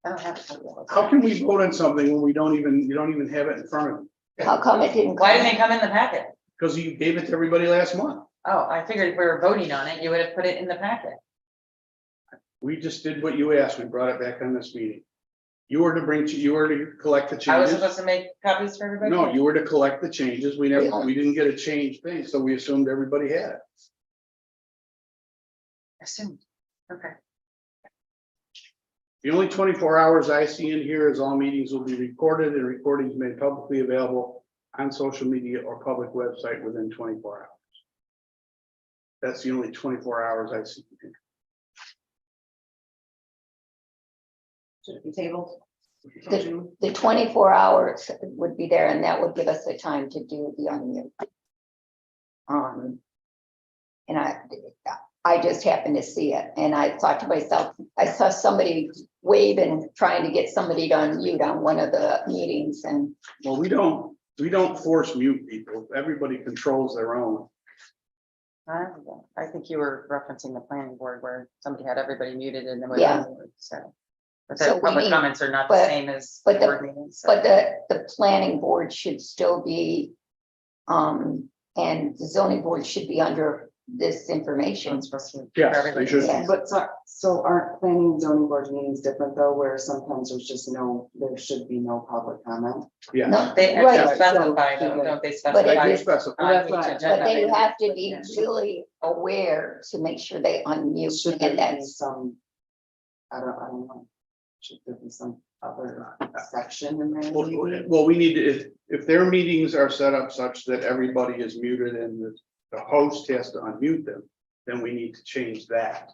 I don't have to. how can we vote on something when we don't even, you don't even have it in front of you? How come it didn't? Why come? didn't it come in the packet? Because you gave it to everybody last month. Oh, I figured if we were voting on it, you would have put it in the packet. We just did what you asked. We brought it back on this meeting. You were to collect the I was changes. supposed to make copies for everybody? No, you were to collect the changes. We didn't get a change thing, so we assumed everybody had it. Assumed, okay. The only 24 hours I see in here is all meetings will be recorded and recordings made publicly available on social media or public website within 24 hours. That's the only 24 hours I see. in here. Should it be tabled? The 24 hours would be there, and that would give us the time to do the unmute. And I just happened to see it, and I thought to myself, I saw somebody waving, trying to get somebody to unmute on one of the meetings, and Well, we don't force mute people. Everybody controls their own. I think you were referencing the planning board where somebody had everybody muted and then. Yeah. So. But So the we public need- comments are not the but- same as but the- board meetings. so- but the planning board should still be, and the zoning board should be under this information. It's supposed to be for Yes, they everybody. should. Yeah. But so aren't planning and zoning board meetings different though, where sometimes there's just there should be no public comment? Yeah. No, They right, actually specify So- though, don't they But specify? it They specify. on That's each right. agenda but they item? have to be really aware to make sure they unmute, Should there and be that's, some, I don't know. Should there be some other section in there? maybe? Well, we need to, if their meetings are set up such that everybody is muted and the host has to unmute them, then we need to change that.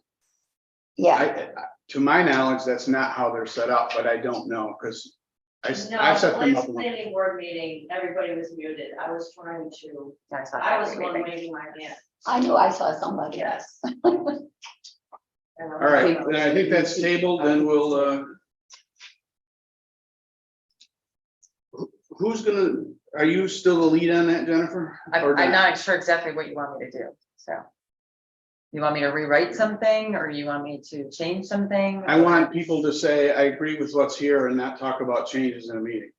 yeah, To my knowledge, that's not how they're set up, but I don't know, because I No, set the them last up. planning board meeting, everybody was muted. I was trying to, That's not I was the one everybody. waving my hand. I knew I saw somebody. Yes. All right, then I think that's tabled, then we'll, who's gonna, are you still the lead on that, Jennifer? Or I'm not sure exactly what you want me to do, so. You want me to rewrite something, or you want me to change something? I want people to say, I agree with what's here and not talk about changes in a meeting.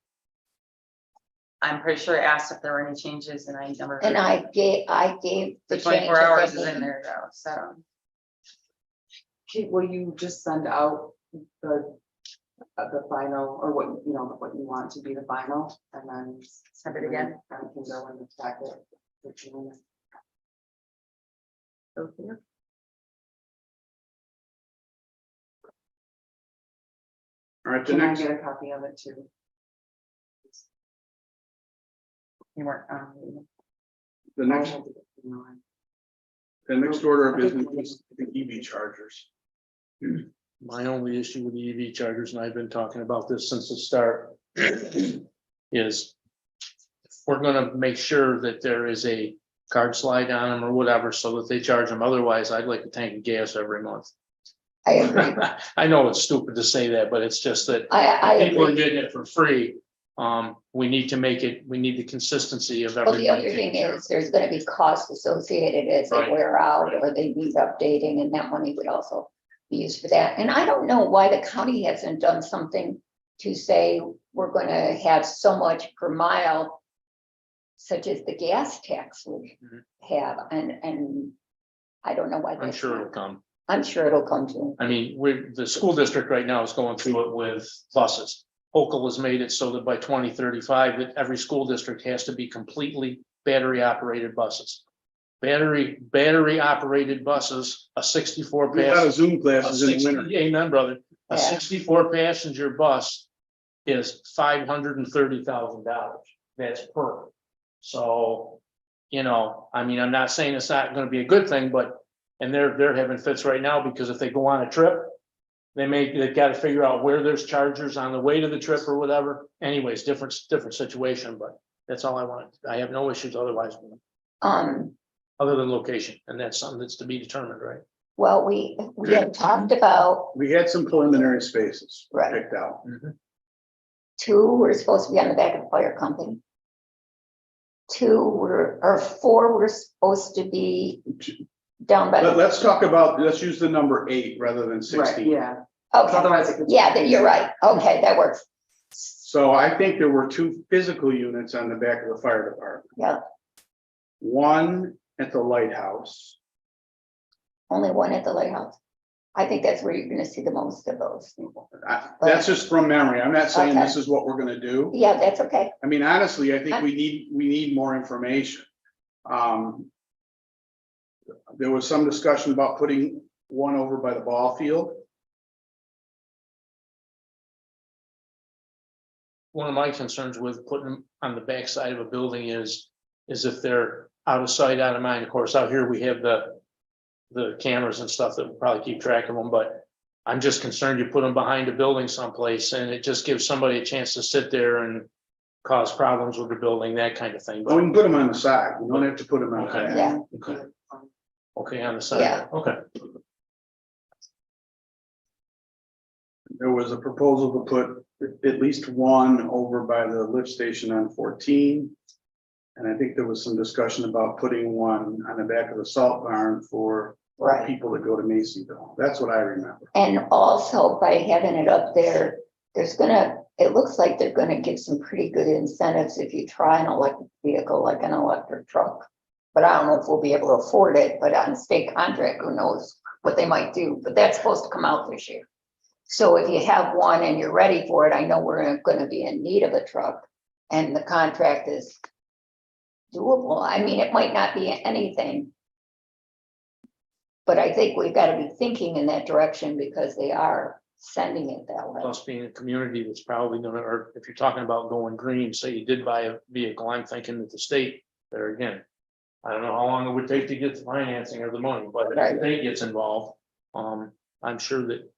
I'm pretty sure I asked if there were any changes and I never. And I gave The the 24 changes hours that is in they- there though, so. Okay, will you just send out the final, or what, what you want to be the final, and then. Send it again? And it can go in the packet. All right, the Can I next, get a copy of it too? You weren't, the next, the next order of business is the EV chargers. My only issue with the EV chargers, and I've been talking about this since the start, is we're gonna make sure that there is a card slide on them or whatever, so that they charge them. Otherwise, I'd like a tank of gas every month. I agree, I know it's stupid to say that, but it's just that I people are agree. getting it for free. We need to make it, we need the consistency of Well, everybody. the other thing taking care of is, there's gonna be costs associated as they Right. wear out, or they need updating, and that money would also be used for that. And I don't know why the county hasn't done something to say, we're gonna have so much per mile, such as the gas tax would Mhm. have, and I don't know why. I'm that's sure not- it'll come. I'm sure it'll come to. I mean, the school district right now is going through it with buses. Hokel has made it so that by 2035, that every school district has to be completely battery operated buses. Battery operated buses, a 64 We had a passenger. Zoom classes in the winter. Amen, brother. A Yeah. 64 passenger bus is $530,000. That's per. So, I mean, I'm not saying it's not gonna be a good thing, but, and they're having fits right now because if they go on a trip, they've got to figure out where there's chargers on the way to the trip or whatever. Anyways, different situation, but that's all I want. I have no issues otherwise, other than location, and that's something that's to be determined, right? Well, we had talked about We had some preliminary spaces Right. picked out. 2 were supposed to be on the back of the fire company. 4 were supposed to be down by, Let's talk about, let's use the number 8 rather than Right, 16. yeah. okay, Otherwise it could. yeah, you're right. Okay, that works. So I think there were 2 physical units on the back of the fire department. Yeah. One at the lighthouse. Only one at the lighthouse. I think that's where you're gonna see the most of those people. That's just from memory. I'm not saying Okay. this is what we're gonna do. Yeah, that's okay. I mean, honestly, I think we need more information. There was some discussion about putting one over by the ball field. One of my concerns with putting them on the backside of a building is if they're out of sight, out of mind. Of course, out here we have the cameras and stuff that will probably keep track of them, but I'm just concerned you put them behind a building someplace and it just gives somebody a chance to sit there and cause problems with the building, that kind of thing. Well, we can put them on the side. We don't have to put them on the Okay. back. Yeah. Okay. Okay, on the side. Yeah. Okay. There was a proposal to put at least one over by the lift station on 14. And I think there was some discussion about putting one on the back of the salt barn for Right. people that go to Macyville. That's what I remember. And also by having it up there, it looks like they're gonna give some pretty good incentives if you try an electric vehicle like an electric truck. But I don't know if we'll be able to afford it, but on state contract, who knows what they might do, but that's supposed to come out this year. So if you have one and you're ready for it, I know we're gonna be in need of a truck and the contract is doable. I mean, it might not be anything. But I think we've got to be thinking in that direction because they are sending it that way. Plus being a community that's probably gonna, or if you're talking about going green, say you did buy a vehicle, I'm thinking that the state, there again. I don't know how long it would take to get the financing or the money, but if Right. the state gets involved, I'm sure that,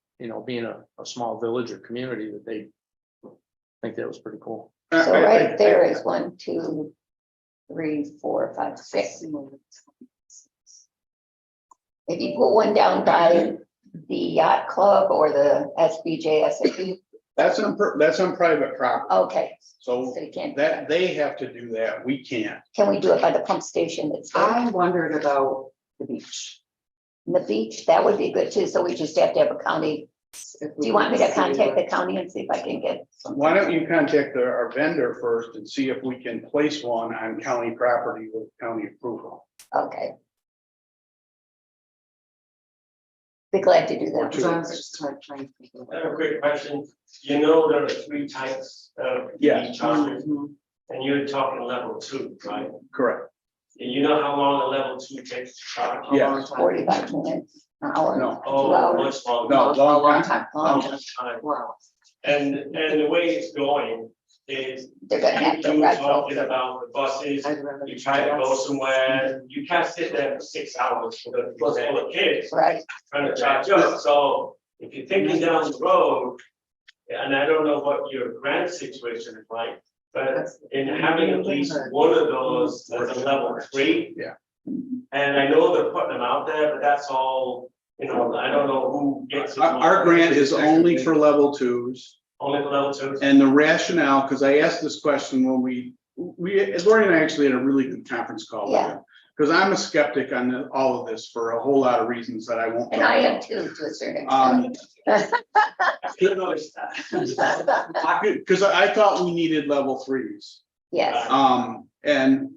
being a small village or community, that they think that was pretty cool. So right there is 1, 2, 3, 4, 5, 6. If you put one down by the yacht club or the SBJSFU, That's on private property. okay, So so you can't, that they have to do that. We can't. can we do it by the pump station that's there? I wondered about the beach. The beach, that would be good too, so we just have to have a county. If Do we you want me could to see contact the what- county and see if I can get? some- Why don't you contact our vendor first and see if we can place one on county property with county approval? Okay. Be glad to do that. So I was just trying to think of I have a quick question. You know, there are 3 types of Yeah. EV chargers, Mhm. and you're talking level 2, right? Correct. And you know how long a level 2 takes to charge? A Yeah. long time. 45 minutes, an hour. No. 2 Oh, hours. much longer. No, A long long time. Long How much time? Wow. And the way it's going is They're gonna have to you retro. talking about the buses, I'd rather you try to go somewhere, you can't sit there for 6 hours for the bus full of kids Right, trying to charge up. So if you're thinking down the road, and I don't know what your grant situation is like, but in having at least one of those as a level 3. Yeah. And I know they're putting them out there, but that's all, I don't know who gets. it. Our grant is only for level 2s. Only for level 2. And the rationale, because I asked this question when we, Lori and I actually had a really good conference call. with Yeah. them. Because I'm a skeptic on all of this for a whole lot of reasons that I won't. and talk I am about. too, to a certain Um, extent. I didn't notice that. Because I thought we needed level 3s. Yes, And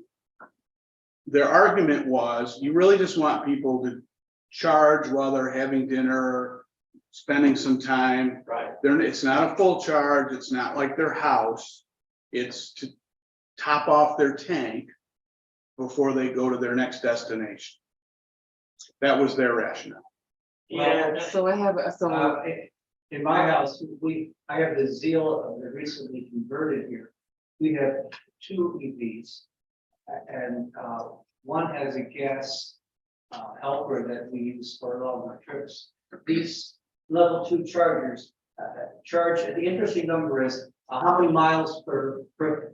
their argument was, you really just want people to charge while they're having dinner, spending some time. Right. It's not a full charge. It's not like their house. It's to top off their tank before they go to their next destination. That was their rationale. Yeah, So I have, In my house, I have the Zeal that recently converted here. We have 2 EVs. And one has a gas helper that we use for longer trips. These level 2 chargers charge, the interesting number is how many miles per,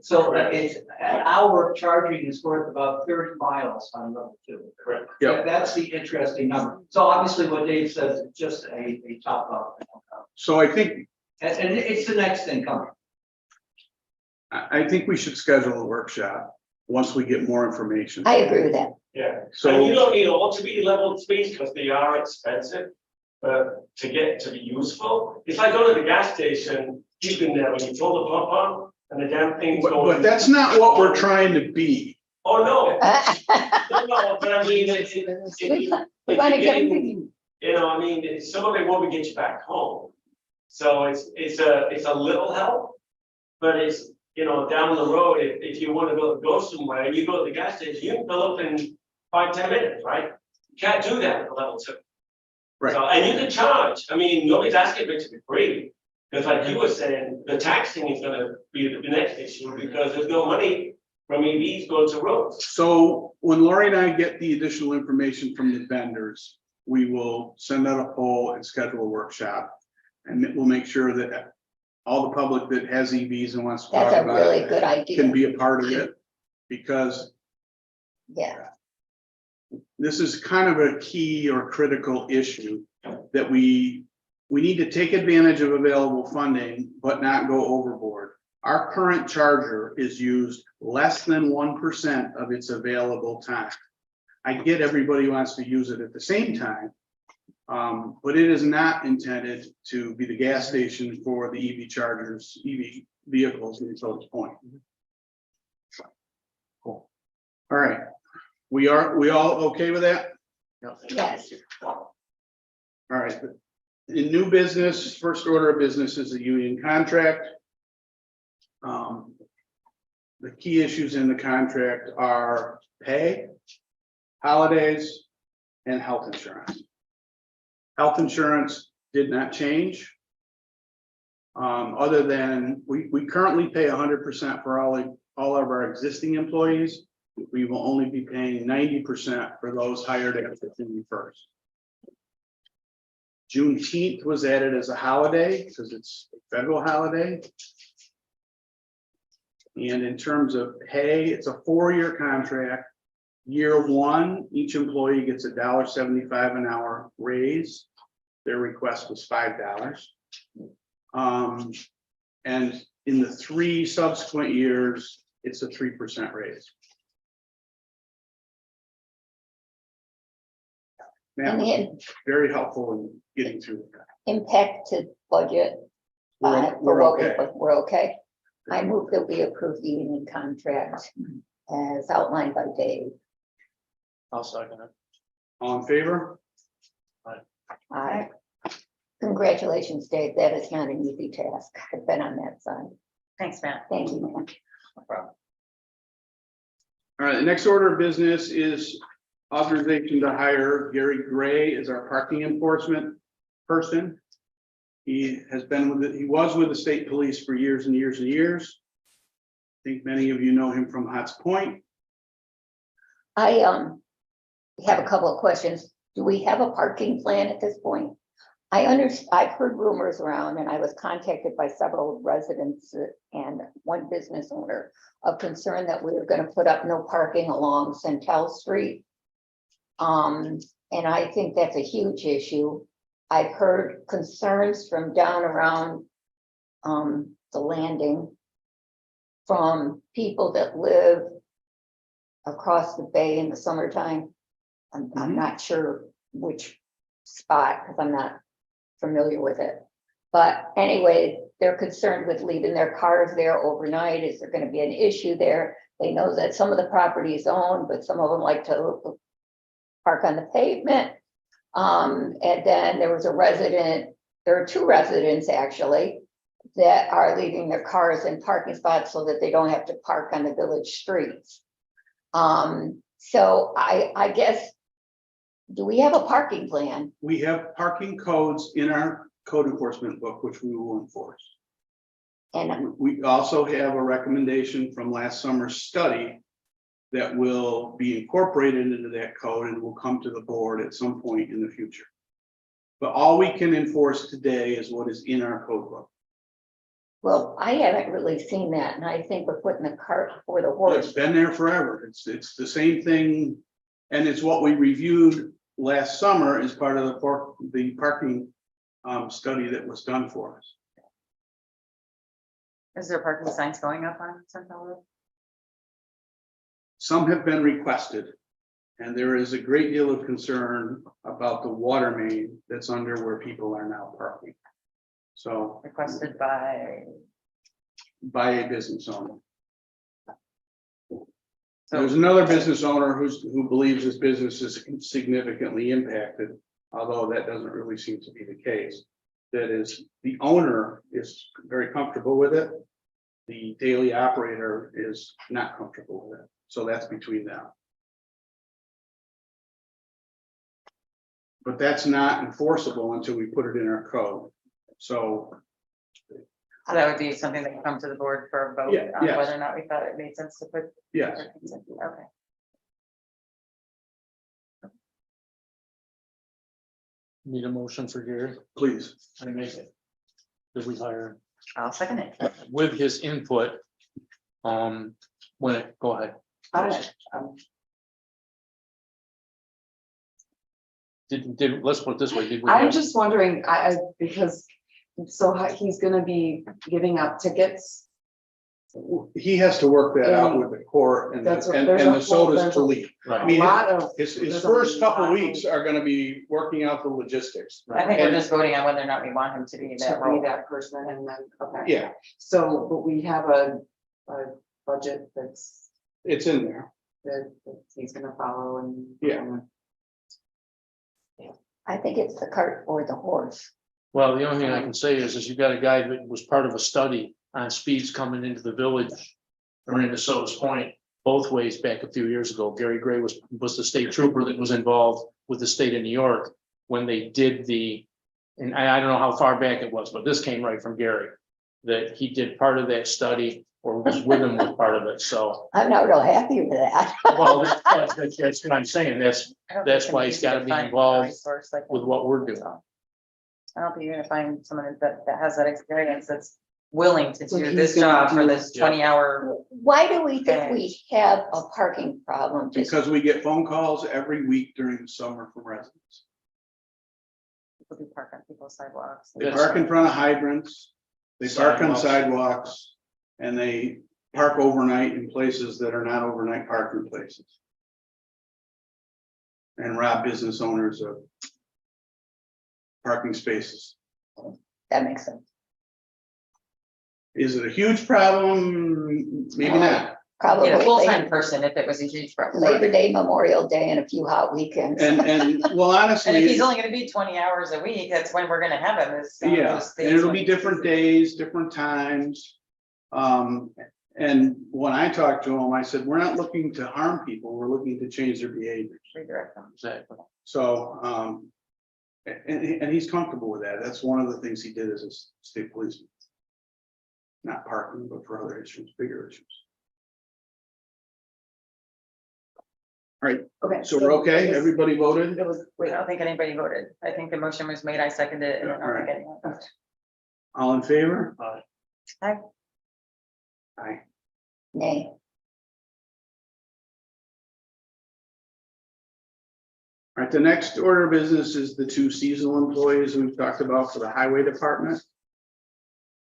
so it's an hour of charging is worth about 30 miles on level 2. correct. Yep. That's the interesting number. So obviously what Dave says is just a top up. So I think, And it's the next thing coming. I think we should schedule a workshop once we get more information. I agree with that. Yeah, So- and you don't need all to be level threes because they are expensive. But to get to be useful, it's like going to the gas station, you've been there when you pull the pump on and the damn thing's going. But that's not what we're trying to be. Oh, no, no, but I mean, it's. We want to get them. You know, I mean, some of it won't get you back home. So it's a little help. But it's, you know, down the road, if you want to go somewhere, and you go to the gas station, you can fill up in 5-10 minutes, right? You can't do that with a level 2. Right. So, and you can charge, I mean, nobody's asking for it to be free. Because like you were saying, the taxing is gonna be the next issue, because there's no money from EVs going to roads. So when Lori and I get the additional information from the vendors, we will send out a poll and schedule a workshop. And we'll make sure that all the public that has EVs and wants to talk That's a about really it good can idea. be a part of it. Because Yeah, this is kind of a key or critical issue that we need to take advantage of available funding, but not go overboard. Our current charger is used less than 1% of its available time. I get everybody wants to use it at the same time. But it is not intended to be the gas station for the EV chargers, EV vehicles until this point. Cool. All right. We all okay with that? yes. All right. In new business, first order of business is a union contract. The key issues in the contract are pay, holidays, and health insurance. Health insurance did not change. Other than we currently pay 100% for all of our existing employees. We will only be paying 90% for those hired after June 1st. Juneteenth was added as a holiday because it's a federal holiday. And in terms of pay, it's a 4-year contract. Year 1, each employee gets $1.75 an hour raise. Their request was $5. And in the 3 subsequent years, it's a 3% raise. That And was very helpful in getting through that. impact to budget. We're okay. We're okay. I move that we approve the union contract as outlined by Dave. I'll second it. All in favor? Aye. Congratulations, Dave. That is not an easy task. I've been on that side. Thanks, Matt. Thank you, man. All right, the next order of business is authorization to hire Gary Gray as our parking enforcement person. He was with the state police for years and years and years. I think many of you know him from Hots Point. I have a couple of questions. Do we have a parking plan at this point? I've heard rumors around, and I was contacted by several residents and one business owner of concern that we were going to put up no parking along Centel Street. And I think that's a huge issue. I've heard concerns from down around the landing from people that live across the bay in the summertime. I'm not sure which spot because I'm not familiar with it. But anyway, they're concerned with leaving their cars there overnight. Is there going to be an issue there? They know that some of the property is owned, but some of them like to park on the pavement. And then there was a resident, there are 2 residents actually, that are leaving their cars in parking spots so that they don't have to park on the village streets. So I guess, do we have a parking plan? We have parking codes in our code enforcement book, which we will enforce. And We also have a recommendation from last summer's study that will be incorporated into that code and will come to the board at some point in the future. But all we can enforce today is what is in our code book. well, I haven't really seen that, and I think we're putting the cart before the It's horse. been there forever. It's the same thing. And it's what we reviewed last summer as part of the parking study that was done for us. Is there parking signs going up on Central Road? some have been requested. And there is a great deal of concern about the water main that's under where people are now parking. So Requested by, by a business owner. so, There's another business owner who believes his business is significantly impacted, although that doesn't really seem to be the case. That is, the owner is very comfortable with it. The daily operator is not comfortable with it. So that's between them. But that's not enforceable until we put it in our code. So so that would be something that would come to the board for a vote Yeah, on yes. whether or not we thought it made sense to put. yes, Okay. Need a motion for Gary? please. I make it. Did we hire I'll second it. him? With his input? Go ahead. Let's put it this way, did we? I'm have- just wondering, because, he's gonna be giving out tickets. He has to work that out with the court and That's what- and there's the a whole- Sodas there's a- police. Right. I mean, A lot of, his there's a first couple lot of- weeks are gonna be working out the logistics. I think we're just voting on whether or not we want him to be to that be role. that person and then, okay. Yeah, So, but we have a budget it's in there. that he's gonna follow and. Yeah. I think it's the cart or the horse. Well, the only thing I can say is you got a guy that was part of a study on speeds coming into the village. Or into Sodas Point, both ways back a few years ago. Gary Gray was the state trooper that was involved with the state of New York. When they did and I don't know how far back it was, but this came right from Gary. That he did part of that study or was with him with part of it, so. I'm not real happy with that. Well, that's what I'm saying, that's I don't That's think why it's he's gotta easy to be find a involved resource like with that. what we're doing. I don't think you're gonna find someone that has that experience that's willing to So do he's this gonna job for do- this Yeah. 20-hour. Why do we think we have a parking problem? Just Because we get phone calls every week during the summer from residents. People do park on people's sidewalks. They park in front of hydrants, they park on Sidewalks. sidewalks, and they park overnight in places that are not overnight parking places. And rob business owners of parking spaces. that makes sense. Is it a huge problem? Maybe not. Probably Yeah, a full-time Labor person if it was a huge problem. Day, Memorial Day, and a few hot weekends. And well, And if he's honestly, only gonna be 20 hours a week, that's when we're gonna have him is. on yeah, those and days it'll when be he's different busy. days, different times. And when I talked to him, I said, we're not looking to harm people, we're looking to change their behavior. Redirect them. Exactly. So, and he's comfortable with that. That's one of the things he did as a state policeman. Not parking, but for other issues, bigger issues. Okay. So we're okay? Everybody voted? It was, I don't think anybody voted. I think the motion was made. I seconded it. And I don't think anyone voted. All in favor? Aye. Aye. Nay, All right, the next order of business is the two seasonal employees we've talked about for the highway department.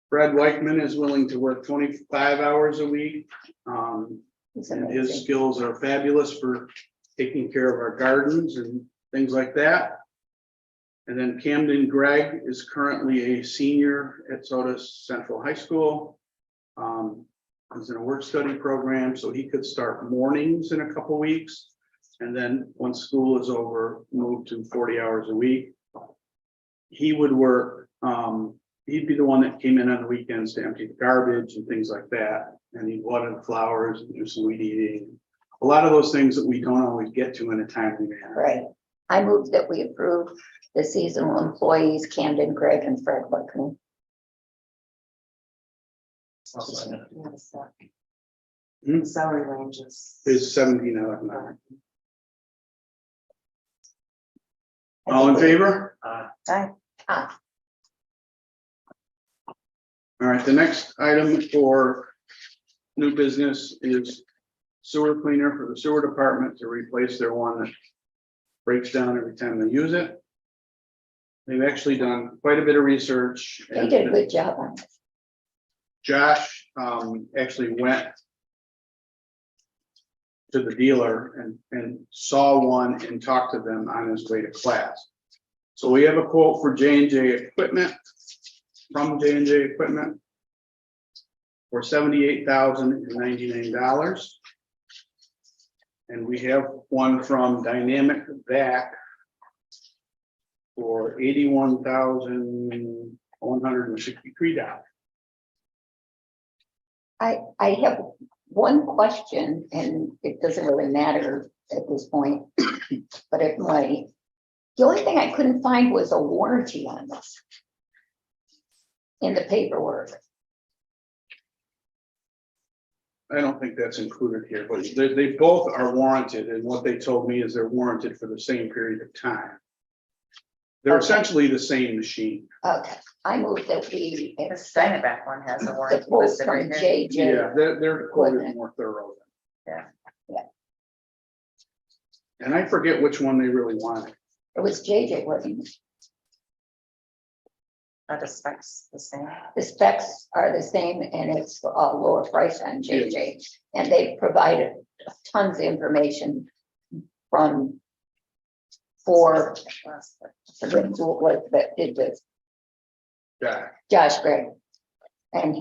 Fred Weichman is willing to work 25 hours a week. it's And his amazing. skills are fabulous for taking care of our gardens and things like that. And then Camden Gregg is currently a senior at Sodas Central High School. He's in a work study program, so he could start mornings in a couple weeks. And then once school is over, move to 40 hours a week. He would work, he'd be the one that came in on the weekends to empty the garbage and things like that. And he'd water the flowers and do some weed eating. A lot of those things that we don't always get to in a timely manner. Right. I move that we approve the seasonal employees, Camden, Gregg, and Fred Whitman. yeah, Hmm? the salary ranges. Is 17 out of 9. All in favor? Aye. Ah, All right, the next item for new business is sewer cleaner for the sewer department to replace their one that breaks down every time they use it. They've actually done quite a bit of research. they did a good job on it. Josh actually went to the dealer and saw one and talked to them on his way to class. So we have a quote for J&J Equipment, from J&J Equipment, for $78,099. And we have one from Dynamic Vac for $81,163. I have one question, and it doesn't really matter at this point, but it might. The only thing I couldn't find was a warranty on this in the paperwork. I don't think that's included here, but they both are warranted, and what they told me is they're warranted for the same period of time. They're Okay. essentially the same machine. Okay, I moved that we The accept Steinbeck one has a the warranty quote listed from right here. JJ. Yeah, they're quoted Equipment. more thorough. Yeah. Yeah. And I forget which one they really wanted. It was JJ, wasn't it? Are the specs the same? The specs are the same and it's a lower price on JJ. And they provided tons of information from for the who it was that did this, Yeah, Josh Gregg. And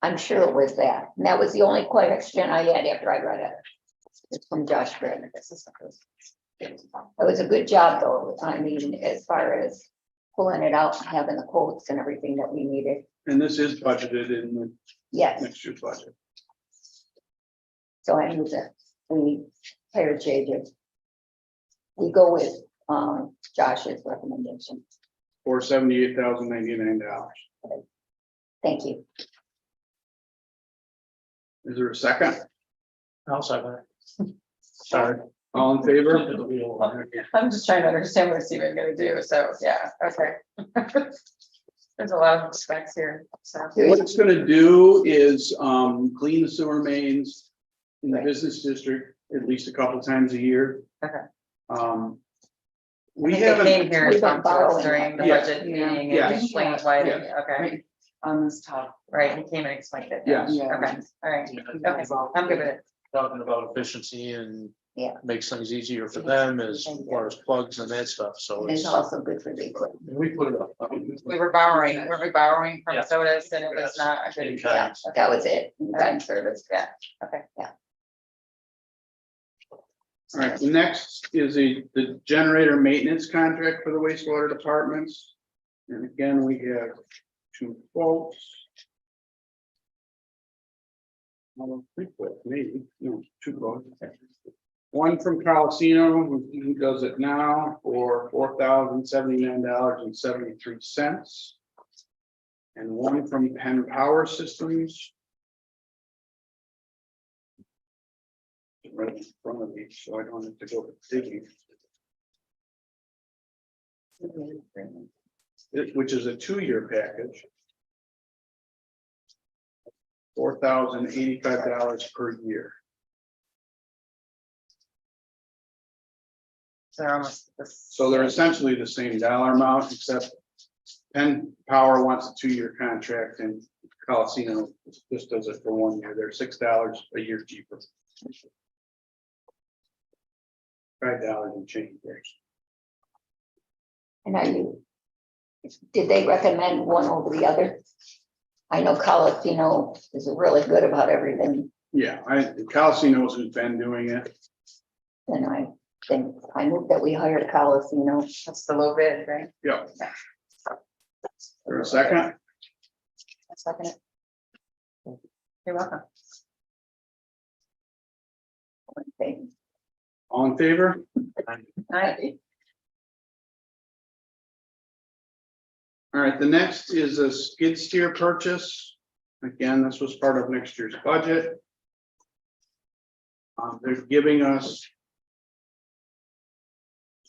I'm sure it was that. And that was the only question I had after I read it. It's from Josh Gregg. It was a good job though. I mean, as far as pulling it out, and having the quotes and everything that we needed. and this is budgeted in the Yes, next year's budget. so I knew that we hired JJ. We go with Josh's recommendation. For $78,099. Thank you. Is there a second? I'll second it. Sorry. All in favor? I'm just trying to understand what it's even gonna do, so, yeah, okay. There's a lot of specs here, so. What it's gonna do is clean the sewer mains in the Right. business district at least a couple times a year. Okay. We I think they haven't, came here and we've been talked to us borrowing during the that. budget Yeah. meeting Yes. and explained why, Yes. okay, Right, on this top. right, he came and explained it. yes, Yeah. Okay, all right, okay, I'm good with it. Talking about efficiency and Yeah. makes things easier for them as far as plugs and that stuff, so And it's it's. also good for the equipment. We put it up. We were borrowing, weren't we borrowing from Yeah. Sodas and it was not a good. In Yeah, kind. That was it. Time service. Yeah, okay. all right, the next is the generator maintenance contract for the wastewater departments. And again, we have two quotes. Three quotes, maybe, no, two quotes. One from Colosino, who does it now, for $4,079.73. And one from Penn Power Systems. Right in front of me, so I don't have to go digging. Which is a 2-year package. $4,085 per year. So they're almost. So they're essentially the same dollar amount, except Penn Power wants a 2-year contract and Colosino just does it for 1 year. They're $6 a year cheaper. $5 and change there. And did they recommend one over the other? I know Colosino is really good about everything, Yeah, Colosino's who's been doing it. and I think I moved that we hired Colosino. That's the low bid, right? Yep. For a second, That's second it. You're welcome. Thing. all in favor? All right, All right, the next is a skid steer purchase. Again, this was part of next year's budget. They're giving us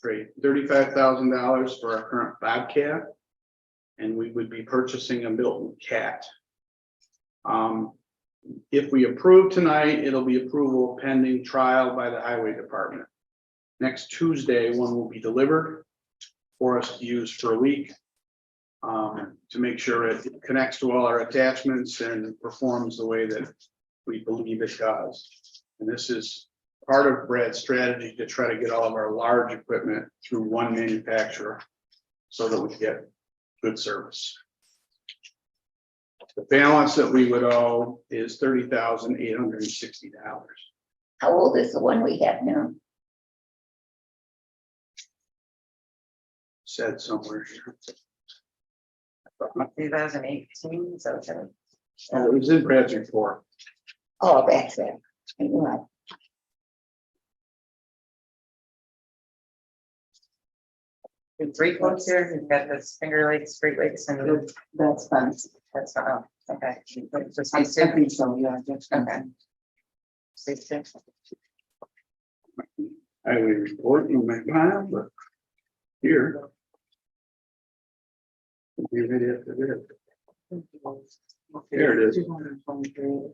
$35,000 for our current Bobcat. And we would be purchasing a Milton Cat. If we approve tonight, it'll be approval pending trial by the highway department. Next Tuesday, one will be delivered for us to use for a week. To make sure it connects to all our attachments and performs the way that we believe it does. And this is part of Brad's strategy to try to get all of our large equipment through one manufacturer so that we get good service. The balance that we would owe is $30,860. How old is the one we have now? Said somewhere here. 2018, so it's a- Oh, it was in Brad's report. Oh, that's it. Right. three quotes here, you've got this Finger Lakes, Great Lakes, and That's fence. that's, okay. Just I these two? think so, yeah. that's fence. Okay. These two? I would report in my file, but here. Be ready after this. There it is. 223.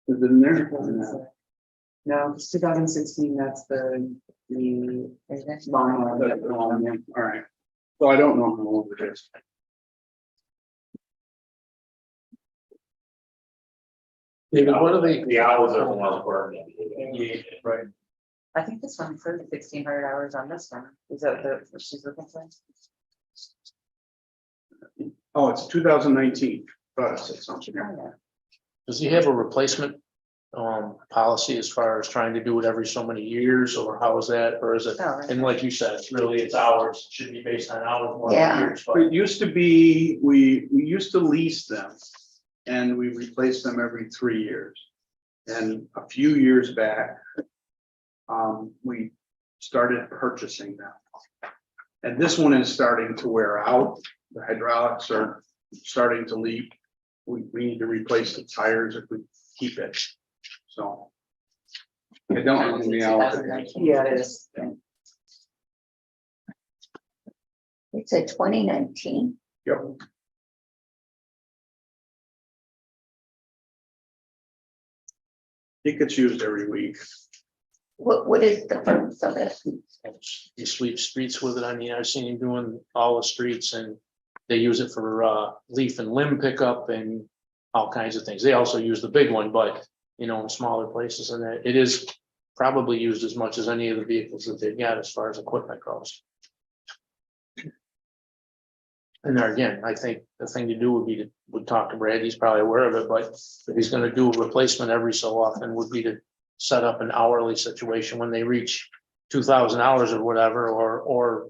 Is it in there? No, it's 2016, that's the Is it? lawnmower. That's the wrong one. All right. So I don't know how old it is. David, what are they? The hours are the most important. Right. I think this one says 1,600 hours on this one. Is that what she's looking for? Oh, it's 2019. Thought it said something. Oh, yeah. Does he have a replacement policy as far as trying to do it every so many years, or how is that, or is it? Oh, right. And like you said, it's really, it's hours, it should be based on hours more than Yeah. years, but It used to be, we used to lease them and we replaced them every 3 years. And a few years back, we started purchasing them. And this one is starting to wear out. The hydraulics are starting to leak. We need to replace the tires if we keep it. So. I don't know the hours. 2019. Yeah, it is. It's a 2019. Yep. It gets used every week. What is the purpose of it? you sweep streets with it. I mean, I've seen him doing all the streets, and they use it for leaf and limb pickup and all kinds of things. They also use the big one, but you know, in smaller places, and that it is probably used as much as any of the vehicles that they've got as far as equipment goes. And there again, I think the thing to do would talk to Brad. He's probably aware of it, but if he's going to do a replacement every so often, would be to set up an hourly situation when they reach $2,000 or whatever, or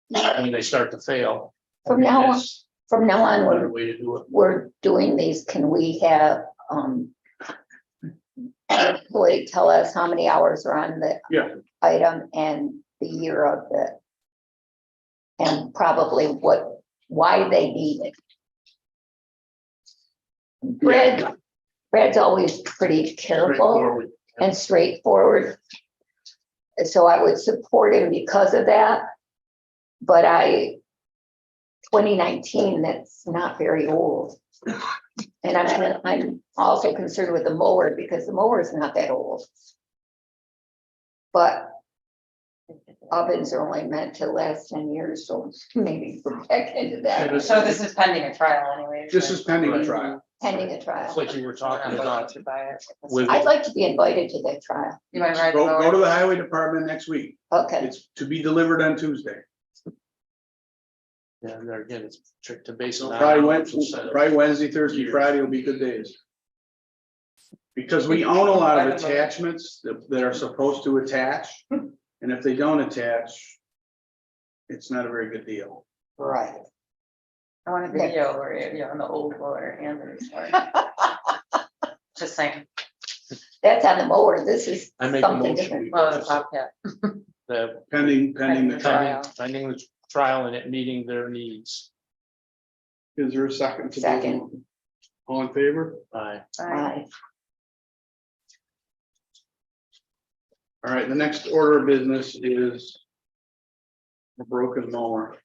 when they start to fail. From now on, That's from now on, another when way to do it. we're doing these, can we have, an employee tell us how many hours are on the Yeah. item and the year of it? And probably why they need it. Brad's always pretty careful Straightforward. and straightforward. So I would support him because of that. But 2019, that's not very old. And I'm also concerned with the mower because the mower is not that old. But ovens are only meant to last 10 years, so maybe we're back into that, So this is pending a trial anyway. This is pending a trial. pending a It's trial. like you were talking about To buy it. with, I'd like to be invited to that trial. You might ride the Go to mower. the highway department next week. Okay, It's to be delivered on Tuesday. and there again, it's trick to base it So on. probably Wednesday, Thursday, Friday will be good days. Because we own a lot of attachments that are supposed to attach, and if they don't attach, it's not a very good deal. right. I want a video where you're on the old mower and the new mower. Just saying, That's on the mower. This is I make a something motion. different. we well, the purchase Bobcat. the Pending the trial. Finding the trial and it meeting their needs. Is there a second? to Second. this? All in favor? Aye. Right. All right, the next order of business is a broken mower,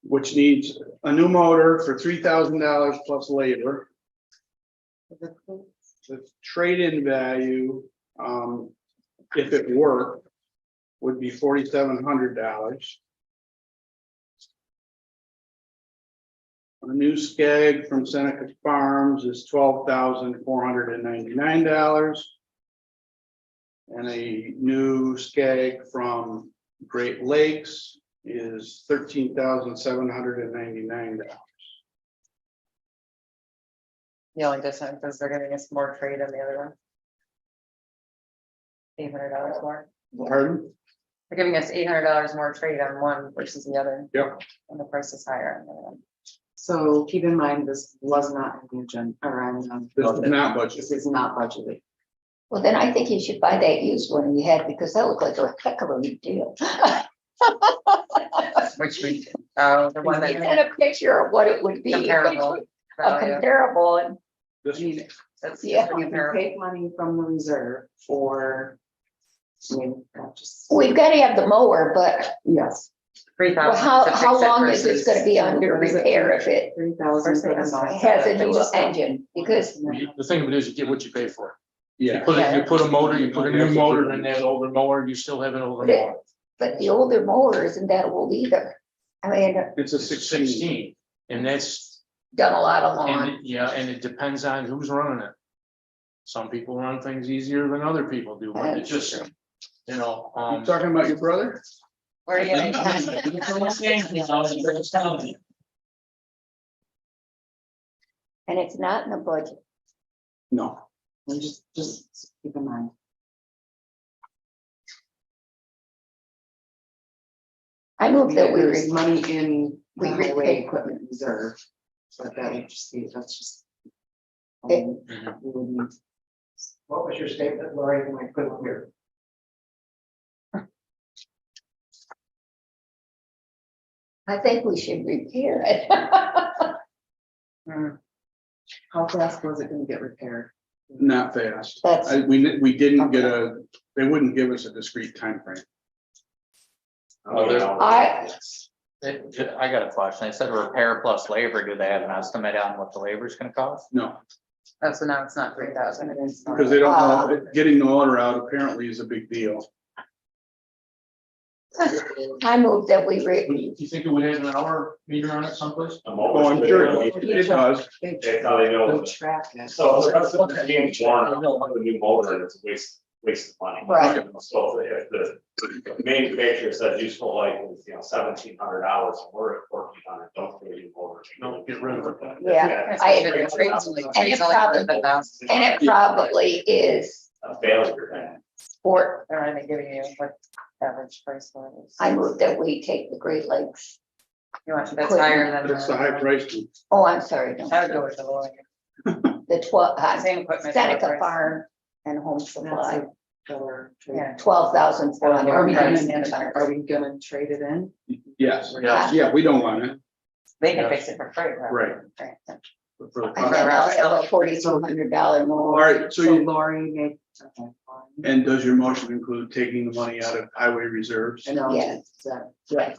which needs a new motor for $3,000 plus labor. The trade-in value, if it worked, would be $4,700. A new skeg from Seneca Farms is $12,499. And a new skeg from Great Lakes is $13,799. The only difference is they're giving us more trade on the other one. $800 more. Pardon? They're giving us $800 more trade on one versus the other. Yep. And the price is higher on the other one. So keep in mind, this was not on the agenda, or on, This is not budget. this is not budgeted. Well, then I think you should buy that used one you had because that looked like a heck of a deal. Which we, the one And that a picture of what it would be. comparable A value. comparable and This, I mean, That's Yeah. you can comparable. take money from the reserve for. I mean, just, we've got to have the mower, but yes, 3,000. well, to fix how it long is versus- this gonna be under What is it? repair if it 3,000 for the First thing mower. is- has a new engine? Because The thing of it is, you get what you pay for. You yeah, put you put a motor, you put a new motor in that older mower, you still have an older mower. but the older mower isn't that old either. I mean, it's a 16. 16, and that's, done a lot of and lawn. it- yeah, and it depends on who's running it. Some people run things easier than other people do, but it That's just, true. you know, You talking about your brother? Where are you? And it's not in the budget. No. And just keep in mind. I move that we, There's money in we the highway repay- equipment reserve. But that would just be, that's just. Okay. We would need What was your statement, Lori, when I couldn't hear? I think we should repair it. Hmm. How fast was it gonna get repaired? Not fast. That's, We didn't get a, they wouldn't give us a discrete time frame. I, I got a question. They said repair plus labor. Do they have an estimate on what the labor is gonna cost? No, Oh, so now it's not 3,000. because they don't know, getting the motor out apparently is a big deal. I move that we You think it would have an hour meter on it someplace? Oh, I'm sure it does. That's how they know. They track it. So the rest of the being born, the new motor, and it's a waste of money. Right. So if the manufacturer says useful life is, $1,700, and we're at $1,400, don't get a new motor. Don't get rid of it. Yeah, I agree. It's only- And it it's only probably- 11,000. and it probably is A failure. for, Or are they giving you what average price for it is? I move that we take the Great Lakes. You want, that's higher than. That's the high price. Oh, I'm sorry, no, I would go with the lower. the Same equipment. Seneca price. Farm and Home Supply, Or trade. Yeah. 12,400. Are we Yeah. gonna trade it in? Yes, Yeah. yeah, we don't want it. They can fix it for free. Right. Right. but for the I cost- think I'll have a $4,200 All more. right, so So you, Lori made. Okay, fine. and does your motion include taking the money out of highway reserves? And I'll Yeah. just, Right.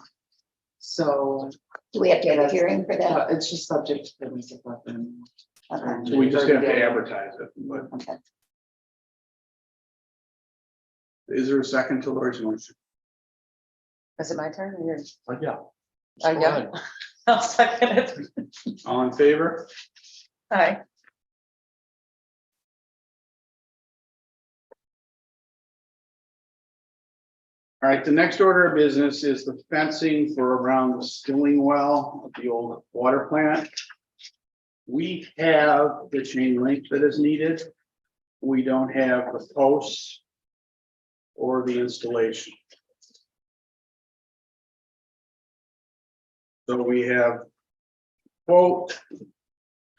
so, Do we have to have a hearing for that? it's just subject to the music weapon. Okay. So we just have to advertise it, but Okay. is there a second to Lori's motion? Is it my turn or yours? Yeah. Oh, yeah. I'll second it. All in favor? Hi. All right, the next order of business is the fencing for around the Stilling Well of the old water plant. We have the chain link that is needed. We don't have the posts or the installation. So we have quote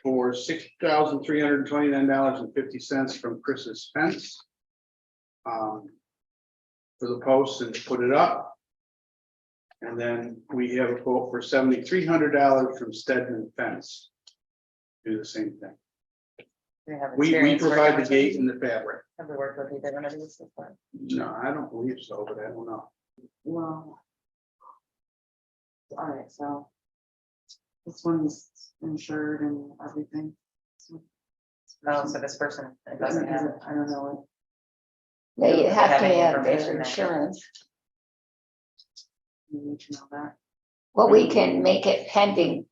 for $6,329.50 from Chris's Fence. For the posts and to put it up. And then we have a quote for $7,300 from Stedman Fence. Do the same thing. We provide the gate and the fabric. Have we worked with either one of these before? No, I don't believe so, but I don't know. Well. All right, so. This one's insured and everything. No, so this person, it doesn't have. I don't know. Yeah, you have to Have any have information their there. insurance. You need to know that. Well, we can make it pending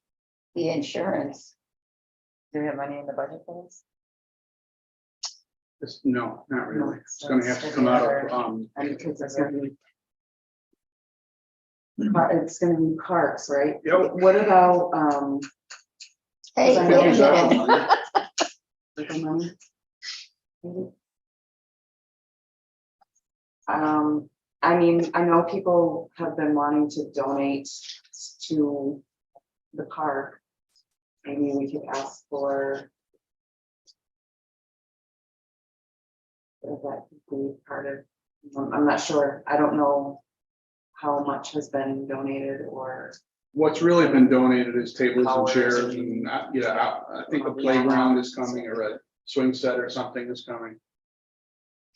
the insurance. Do we have money in the budget for this? No, not really. It's So gonna have to come out of, And because it's gonna be. It's gonna be parks, right? Yep. What about, Hey, I wait a know minute. legal money? I mean, I know people have been wanting to donate to the park. Maybe we could ask for. If that could be part of, I'm not sure, I don't know how much has been donated or. what's really been donated is tables and Powers chairs and- and, I think a playground is coming or a swing set or something is coming.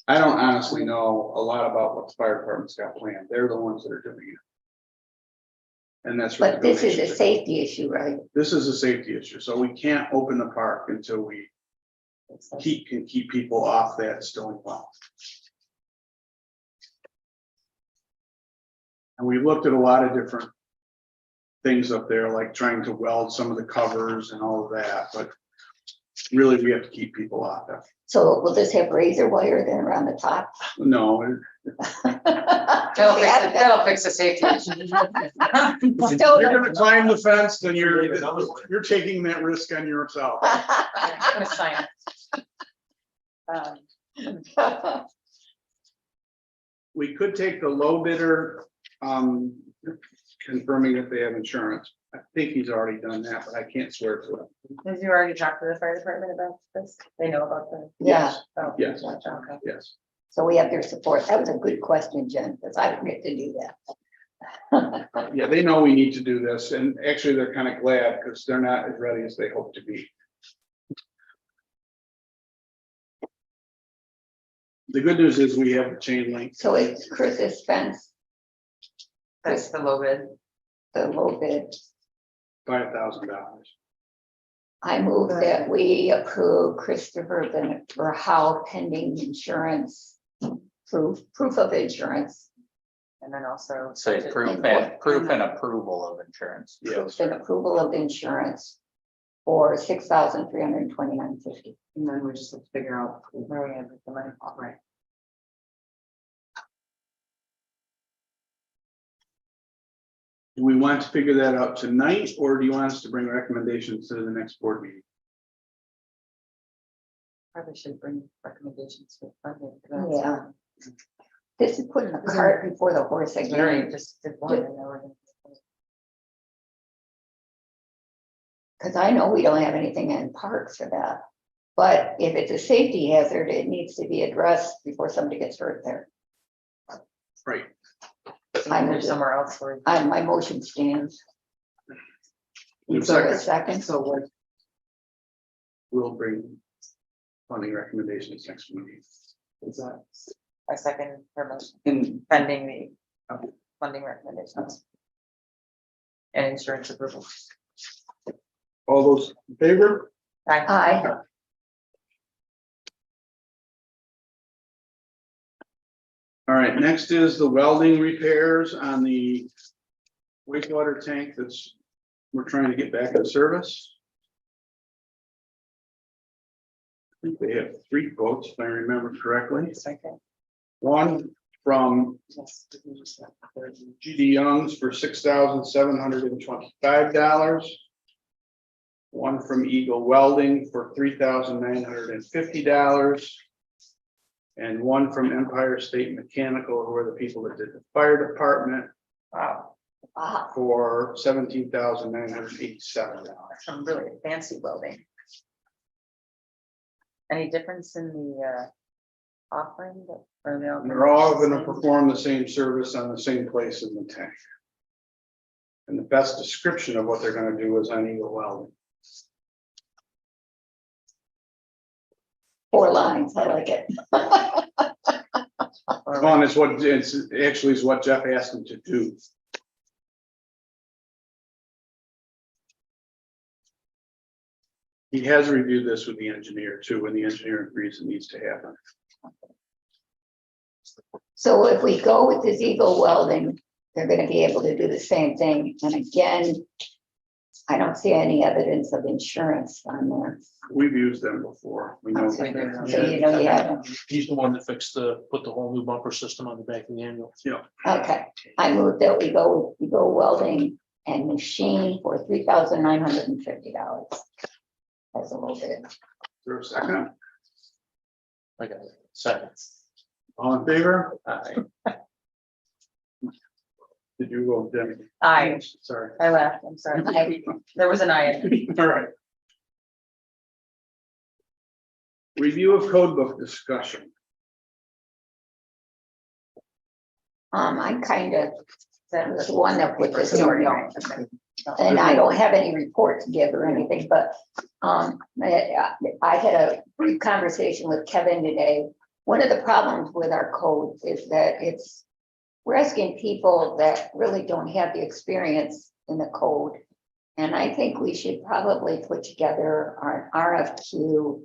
I don't honestly know a lot about what the fire department's got planned. They're the ones that are doing it. And that's. where But the this is a donations are. safety issue, right? This is a safety issue, so we can't open the park until we can keep people off that stone wall. And we looked at a lot of different things up there, like trying to weld some of the covers and all of that, but really we have to keep people off that. So will this have razor wire then around the top? No, That'll fix the safety issue. if Still- you're gonna climb the fence, then you're taking that risk on yourself. I'm gonna sign it. We could take the low bidder, confirming that they have insurance. I think he's already done that, but I can't swear to it. Did you already talk to the fire department about this? They know about the. Yeah, Oh, Yes. okay. Yes. so we have their support. That was a good question, Jen, because I forget to do that. Yeah, they know we need to do this, and actually they're kind of glad because they're not as ready as they hope to be. The good news is we have the chain link. So it's Chris's fence, That's the low bid. the low bid. $5,000. I move that we approve Christopher Bennett for how pending insurance, proof of insurance, And then also. Say proof and approval of insurance. Yes. proof and approval of insurance for $6,329.50. And then we just have to figure out Where we have the money. right. Do we want to figure that out tonight, or do you want us to bring recommendations to the next board meeting? Probably should bring recommendations for funding. Yeah. This is putting the cart before the horse Mary again, just did one and they were. because I know we don't have anything in parks for that. But if it's a safety hazard, it needs to be addressed before somebody gets hurt there. Right. I There's move somewhere else where. my motion stands. Give a So a second. second, So what, We'll bring funding recommendations next meeting. is that? I second her motion, In, pending the funding recommendations. And insurance approval. All those in favor? aye. All right, next is the welding repairs on the wastewater tank we're trying to get back in service. I think they have 3 quotes, if I remember correctly. Second. One from Yes. GD Young's for $6,725. One from Eagle Welding for $3,950. And one from Empire State Mechanical, who are the people that did the fire department, Wow, for $17,987. some really fancy welding. Any difference in the offering that, or they all? They're all gonna perform the same service on the same place in the tank. And the best description of what they're gonna do is on Eagle Welding. 4 lines, I like it. One is what, it's actually is what Jeff asked him to do. He has reviewed this with the engineer too, and the engineer agrees it needs to happen. So if we go with this Eagle Welding, they're gonna be able to do the same thing. And again, I don't see any evidence of insurance on there. We've used them before. We know. So you know, you haven't. He's the one that put the whole new bumper system on the back of the ambulance. Okay, I move that we go welding and machine for $3,950. That's a little bit. Is there a second? I got it. Second. All in favor? Aye. Did you go, Debbie? I Sorry. laughed, I'm sorry. There was an I. All right. Review of code book discussion. I kind of, that was the one that put this in. Sorry. And I don't have any report to give or anything, but I had a brief conversation with Kevin today. One of the problems with our code is that we're asking people that really don't have the experience in the code. And I think we should probably put together our RFQ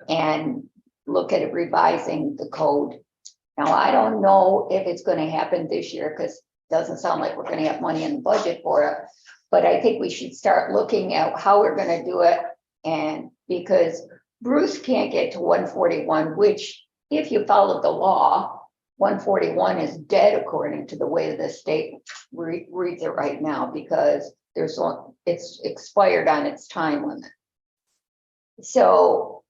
and look at revising the code. Now, I don't know if it's going to happen this year because it doesn't sound like we're going to have money in the budget for it. But I think we should start looking at how we're going to do it. And because Bruce can't get to 141, which if you follow the law, 141 is dead according to the way the state reads it right now, because it's expired on its time limit. So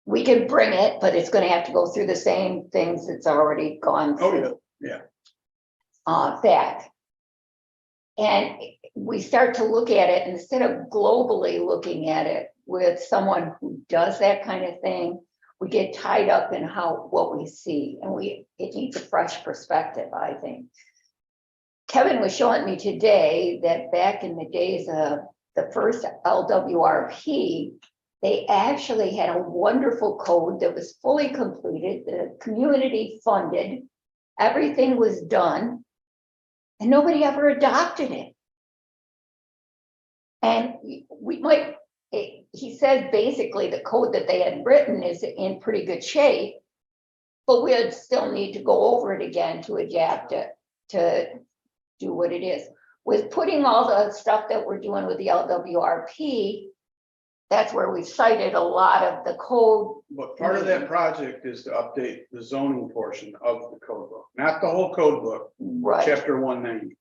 we can bring it, but it's going to have to go through the same things it's already gone through. Back. And we start to look at it instead of globally looking at it with someone who does that kind of thing. We get tied up in what we see, and it needs a fresh perspective, I think. Kevin was showing me today that back in the days of the first LWRP, they actually had a wonderful code that was fully completed, the community funded, everything was done, and nobody ever adopted it. And he said basically the code that they had written is in pretty good shape, but we'd still need to go over it again to adapt it to do what it is. With putting all the stuff that we're doing with the LWRP, that's where we cited a lot of the code. But part of that project is to update the zoning portion of the code book, not the whole code book, Right. chapter 190.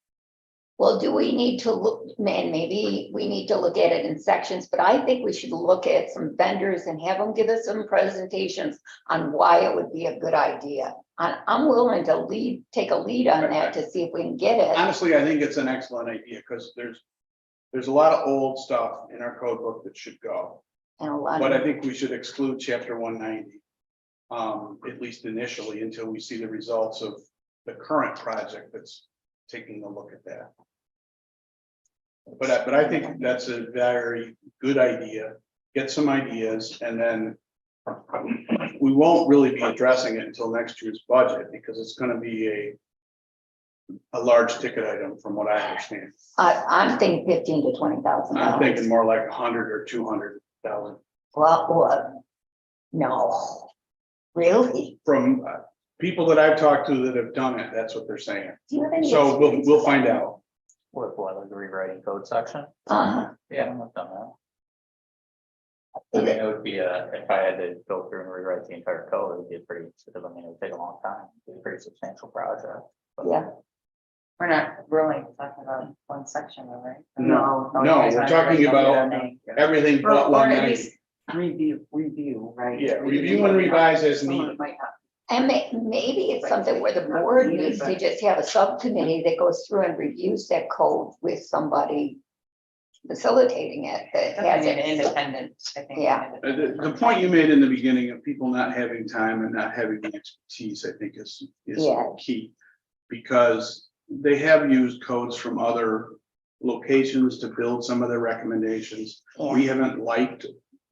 Well, do we need to look, man, maybe we need to look at it in sections, but I think we should look at some vendors and have them give us some presentations on why it would be a good idea. I'm willing to take a lead on that to see if we can get it. Honestly, I think it's an excellent idea because there's a lot of old stuff in our code book that should go. And a lot But of, I think we should exclude chapter 190. At least initially, until we see the results of the current project that's taking a look at that. But I think that's a very good idea. Get some ideas, and then we won't really be addressing it until next year's budget because it's going to be a large ticket item from what I understand. I'm thinking $15,000 to $20,000. I'm thinking more like 100 or 200,000 Well, no, really? from people that I've talked to that have done it. That's what they're saying. Do you have any? So experience we'll with find that? out. With what, like the rewriting code section? Uh-huh. Yeah, I've done that. I mean, it would be if I had to go through and rewrite the entire code, it would be it would take a long time, it'd be a pretty substantial project. But Yeah. We're not really talking about one section, all right? No, No, we're talking about everything but Or at 190. least review, right? Yeah, review and revise as Someone needed. might not- And maybe it's something where the board needs to just have a subcommittee that goes through and reviews that code with somebody facilitating it that has An it. independent, I think. Yeah. The point you made in the beginning of people not having time and not having the expertise, I think is Yeah. key. Because they have used codes from other locations to build some of their recommendations. We haven't liked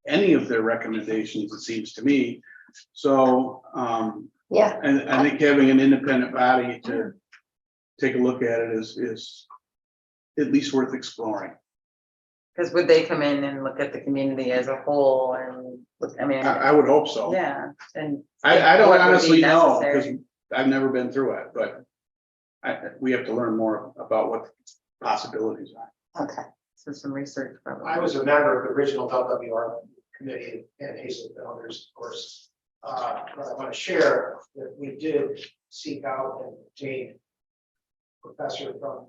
any of their recommendations, it seems to me. So, Yeah, and I think having an independent body to take a look at it is at least worth exploring. Because would they come in and look at the community as a whole and, I mean, I would hope so. yeah, and. I don't what would be honestly know, because necessary. I've never been through it, but we have to learn more about possibilities are. Okay, So some research. probably. I was a member of the original WWR committee and Hazel Elders, of course. But I want to share that we did seek out and obtain a professor from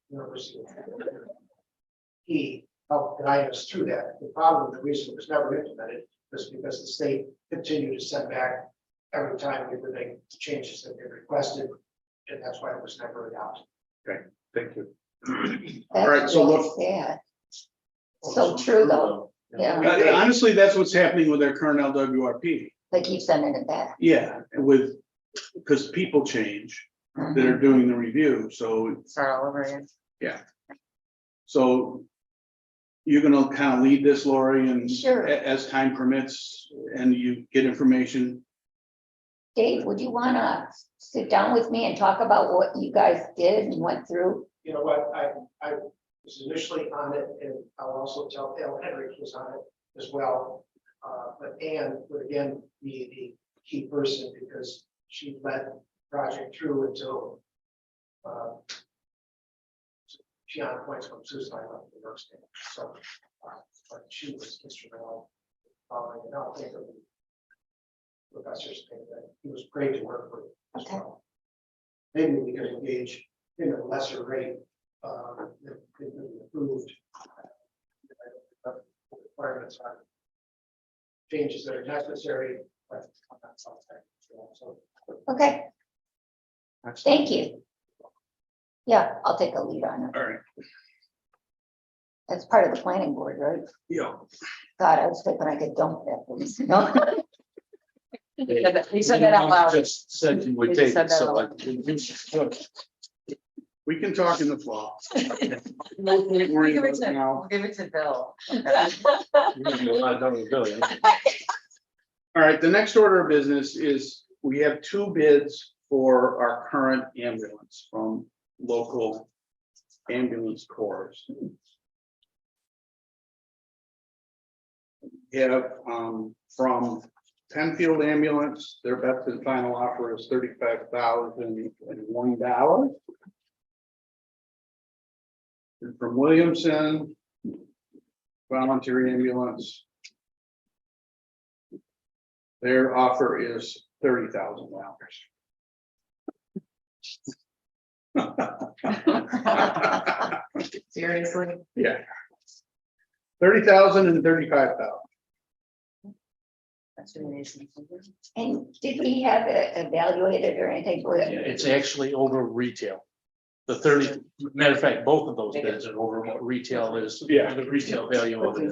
University of California. He helped guide us through that. The problem, the reason it was never implemented was because the state continued to send back every time we would make the changes that they requested. And that's why it was never adopted. Thank you. All right, that's so really look. sad. So true though, yeah, Honestly, that's what's happening with our current LWRP. they keep sending it back. Yeah, with, because people change that are doing the review, so, Start all over again. so. You're gonna kind of lead this, Lori, and Sure. as time permits and you get information. Dave, would you wanna sit down with me and talk about what you guys did and went through? You know what, I was initially on it, and I'll also tell Al Henry was on it as well. But Ann would again be the key person because she led the project through until she on points from suicide on the New York State. So, but she was instrumental in following it out. I think of the professors think that he was great to work with as Okay. well. Maybe we could engage in a lesser rate that could be approved. Requirements on changes that are necessary, but not something. So Okay, thank you. Yeah, I'll take a lead on it. All right. That's part of the planning board, right? Yeah. God, I was thinking I could dump that. please. No? He said that out loud. Just said you would He take said it, that so out like. We can talk in the fall. We'll Worry give it about to, now. we'll give it to Bill. All right, the next order of business is we have 2 bids for our current ambulance from local ambulance corps. We have from Penfield Ambulance, their best and final offer is $35,001. And from Williamson Volunteer Ambulance, their offer is $30,000. Seriously? Yeah. 30,000 and 35,000. That's really amazing. And did we have it evaluated or anything? It's actually over retail. The 30, matter of fact, both of those bids are over what retail is. Yeah. The retail value of it.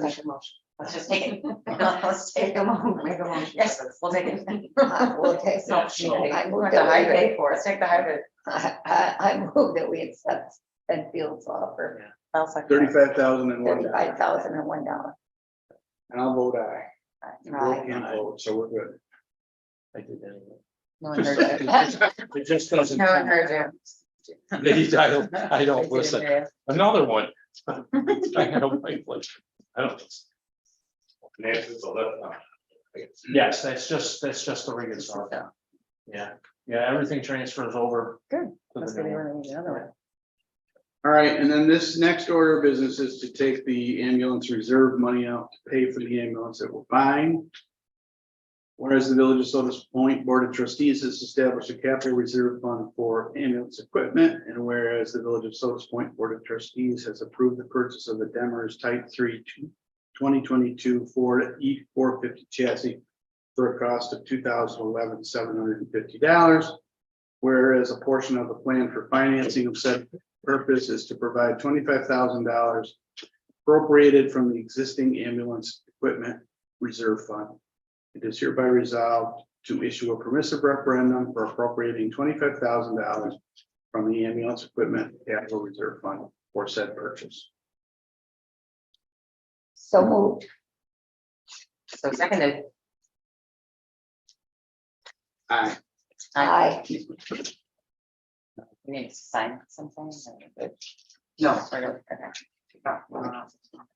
Let's just take it. Let's take them on. Make them on. Yes, we'll take it. We'll take So- it. so- I We moved want the that we hybrid. pay for it. Let's take the hybrid. I moved that we accept Penfield's offer, I'll second that. 35,001. $35,001. And I'll vote aye. Bill Right. can't vote, so we're good. I did anyway. No one heard you. It just doesn't. No one heard you. I don't listen. Another one. I don't like, I don't. Yes, that's just the ring itself. Yeah, everything transfers over. Good. to the Let's new get one. the other one. All right, and then this next order of business is to take the ambulance reserve money out to pay for the ambulance that we're buying. Whereas the Village of Sodas Point Board of Trustees has established a capital reserve fund for ambulance equipment, and whereas the Village of Sodas Point Board of Trustees has approved the purchase of the Demers Type 3 2022 Ford E450 chassis for a cost of $2,011 $750. Whereas a portion of the plan for financing of said purpose is to provide $25,000 appropriated from the existing ambulance equipment reserve fund. It is hereby resolved to issue a permissive referendum for appropriating $25,000 from the ambulance equipment capital reserve fund for said purchase. So moved. So seconded. Aye. Aye. You need to sign something. No. Okay.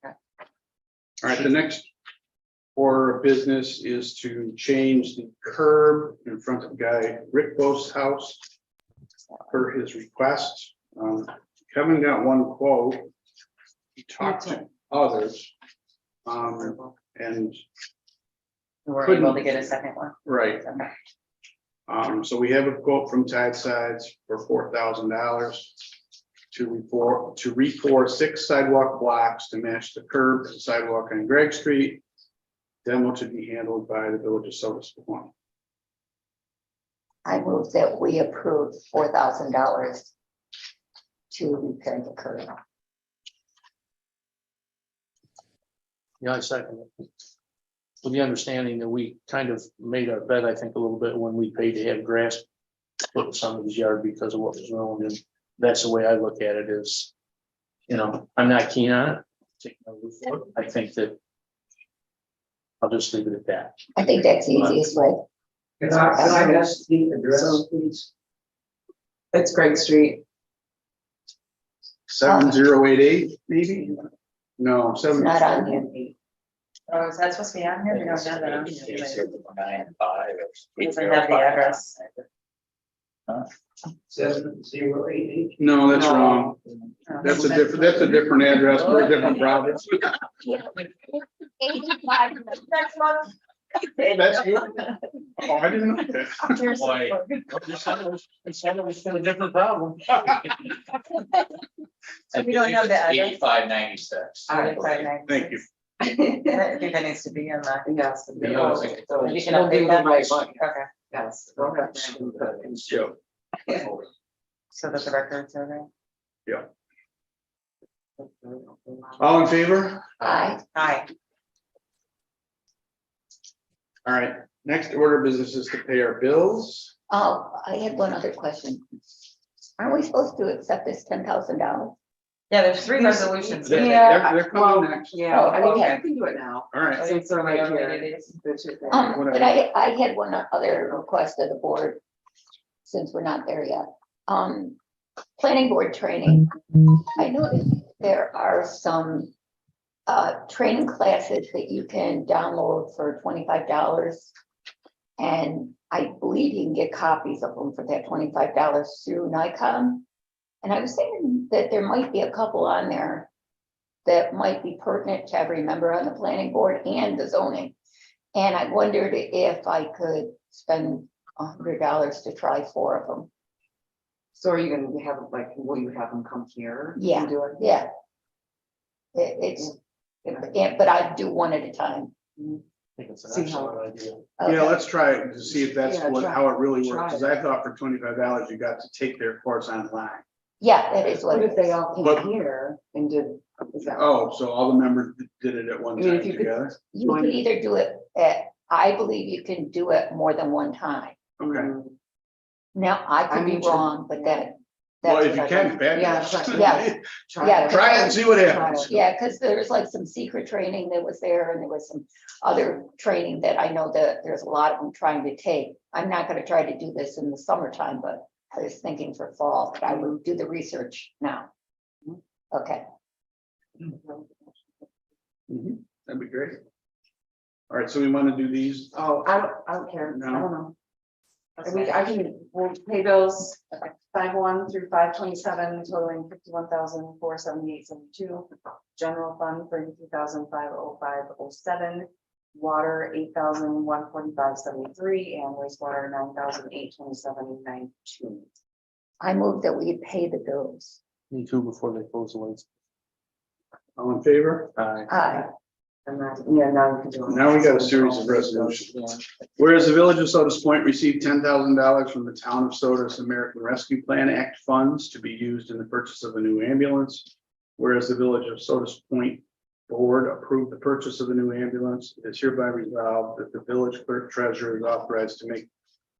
All right, the next order of business is to change the curb in front of Guy Rickbo's house per his request. Kevin got one quote. He talked to others. And, We were able to get a second one. right, Okay. so we have a quote from Tide Sides for $4,000 to re-pour 6 sidewalk blocks to match the curb and sidewalk on Gregg Street. Demo to be handled by the Village of Sodas Point. I move that we approve $4,000 to repair the curb. Yeah, I second it. With the understanding that we kind of made our bet, I think, a little bit when we paid to have grass put in somebody's yard because of what was wrong, and that's the way I look at it is, you know, I'm not keen on it. Taking a look for it. I think that I'll just leave it at that. I think that's the easiest way. Can I ask the address, please? It's Gregg Street. 7088, maybe? No, It's 7. not on here. Oh, is that supposed to be on here? We don't have that on here. It's It 9-5 or doesn't have the address. 7088. No, that's No. wrong. That's a different address for a different province. 85. Next month. Oh, that's you. Oh, I didn't know that. It was a different problem. So we don't have the address. 8596. Thank you. I think that needs to be in the. Yes. Yeah, I was thinking- Maybe you can We'll do update the that. right one. Okay, Yes. Okay. Joe. so that the records are there. All in favor? Aye. Hi. All right, next order of business is to pay our bills. Oh, I had one other question. Aren't we supposed to accept this $10,000? Yeah, there's 3 resolutions. They're- Yeah, they're well, coming next. Yeah, I Oh, mean, okay. I can do it now. All right, Since they're right here. These. But I had one other request of the board, since we're not there yet. Planning board training. I noticed there are some training classes that you can download for $25. And I believe you can get copies of them for that $25 through Nikon. And I was thinking that there might be a couple on there that might be pertinent to every member on the planning board and the zoning. And I wondered if I could spend $100 to try 4 of them. So are you gonna have, like, will you have them come here? and Yeah. Do it? Yeah. But I do one at a time. I think it's See an how- excellent idea. yeah, Okay. let's try it to see if that's Yeah, how it really try works, because it. I thought for $25 you got to take their course online. Yeah, that is what What it if they is. all came But- here and did, is that? Oh, so all the members did it at one I mean, time if you could- together? You can either do it I believe you can do it more than one time. Okay, Now, I could I'm be interested. wrong, but that. well, that's if you what I can, fabulous. Yeah. Yeah. Try it and see what happens. Yeah, because there's like some secret training that was there and there was some other training that I know that there's a lot of them trying to take. I'm not gonna try to do this in the summertime, but I was thinking for fall, but I will do the research now. Okay, Mhm, that'd be great. All right, so we want to do these. Oh, I don't care. I No. don't know. We'll pay bills 5/1 through 5/27 totaling 51,478.72. General fund 32,505.07. Water 8,145.73 and wastewater 9,827.92. I move that we pay the bills. Me too, before they close the lights. All in favor? Aye. And then, yeah, now we can do. it. Now we got a series of resolutions. Whereas the Village of Sodas Point received $10,000 from the Town of Sodas American Rescue Plan Act funds to be used in the purchase of a new ambulance. Whereas the Village of Sodas Point Board approved the purchase of the new ambulance, it is hereby resolved that the village clerk treasurer is authorized to make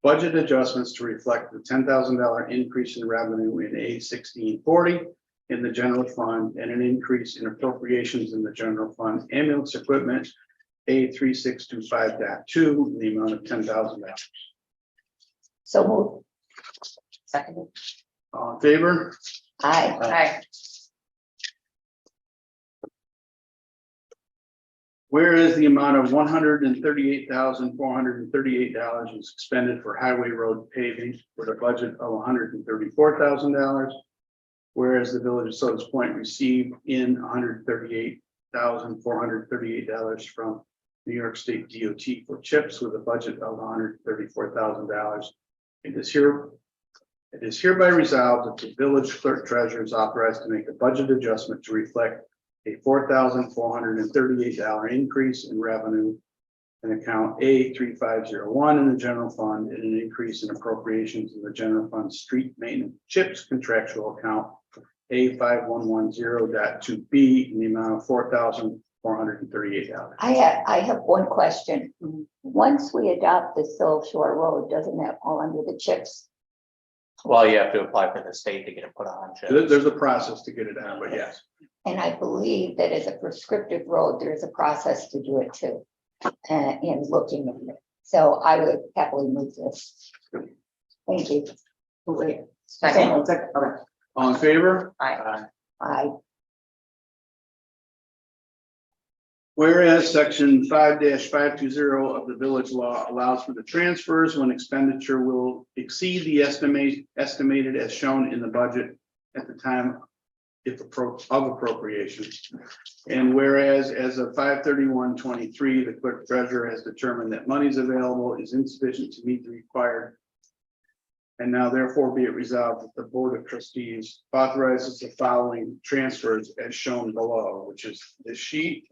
budget adjustments to reflect the $10,000 increase in revenue in A1640 in the general fund and an increase in appropriations in the general fund ambulance equipment A3625.2 in the amount of $10,000. So move. Second. All in favor? Aye. Hi. Whereas the amount of $138,438 was expended for highway road paving with a budget of $134,000. Whereas the village of Sodas Point received in $138,438 from New York State DOT for chips with a budget of $134,000. It is hereby resolved that the village clerk treasurer is authorized to make a budget adjustment to reflect a $4,438 increase in revenue in account A3501 in the general fund and an increase in appropriations in the general fund street maintenance chips contractual account A5110.2B in the amount of $4,438. I have one question. Once we adopt the Silver Shore Road, doesn't that fall under the chips? Well, you have to apply for the state to get it put on. Chip. There's a process to get it done, but yes. And I believe that as a prescriptive road, there's a process to do it too. In looking at it. So I would happily move this. Thank you. Wait, Second. okay. All in favor? Aye. I, Whereas section 5-520 of the village law allows for the transfers when expenditure will exceed the estimated as shown in the budget at the time of appropriation. And whereas as of 5/31/23, the clerk treasurer has determined that monies available is insufficient to meet the required. And now therefore be it resolved that the Board of Trustees authorizes the following transfers as shown below, which is this sheet.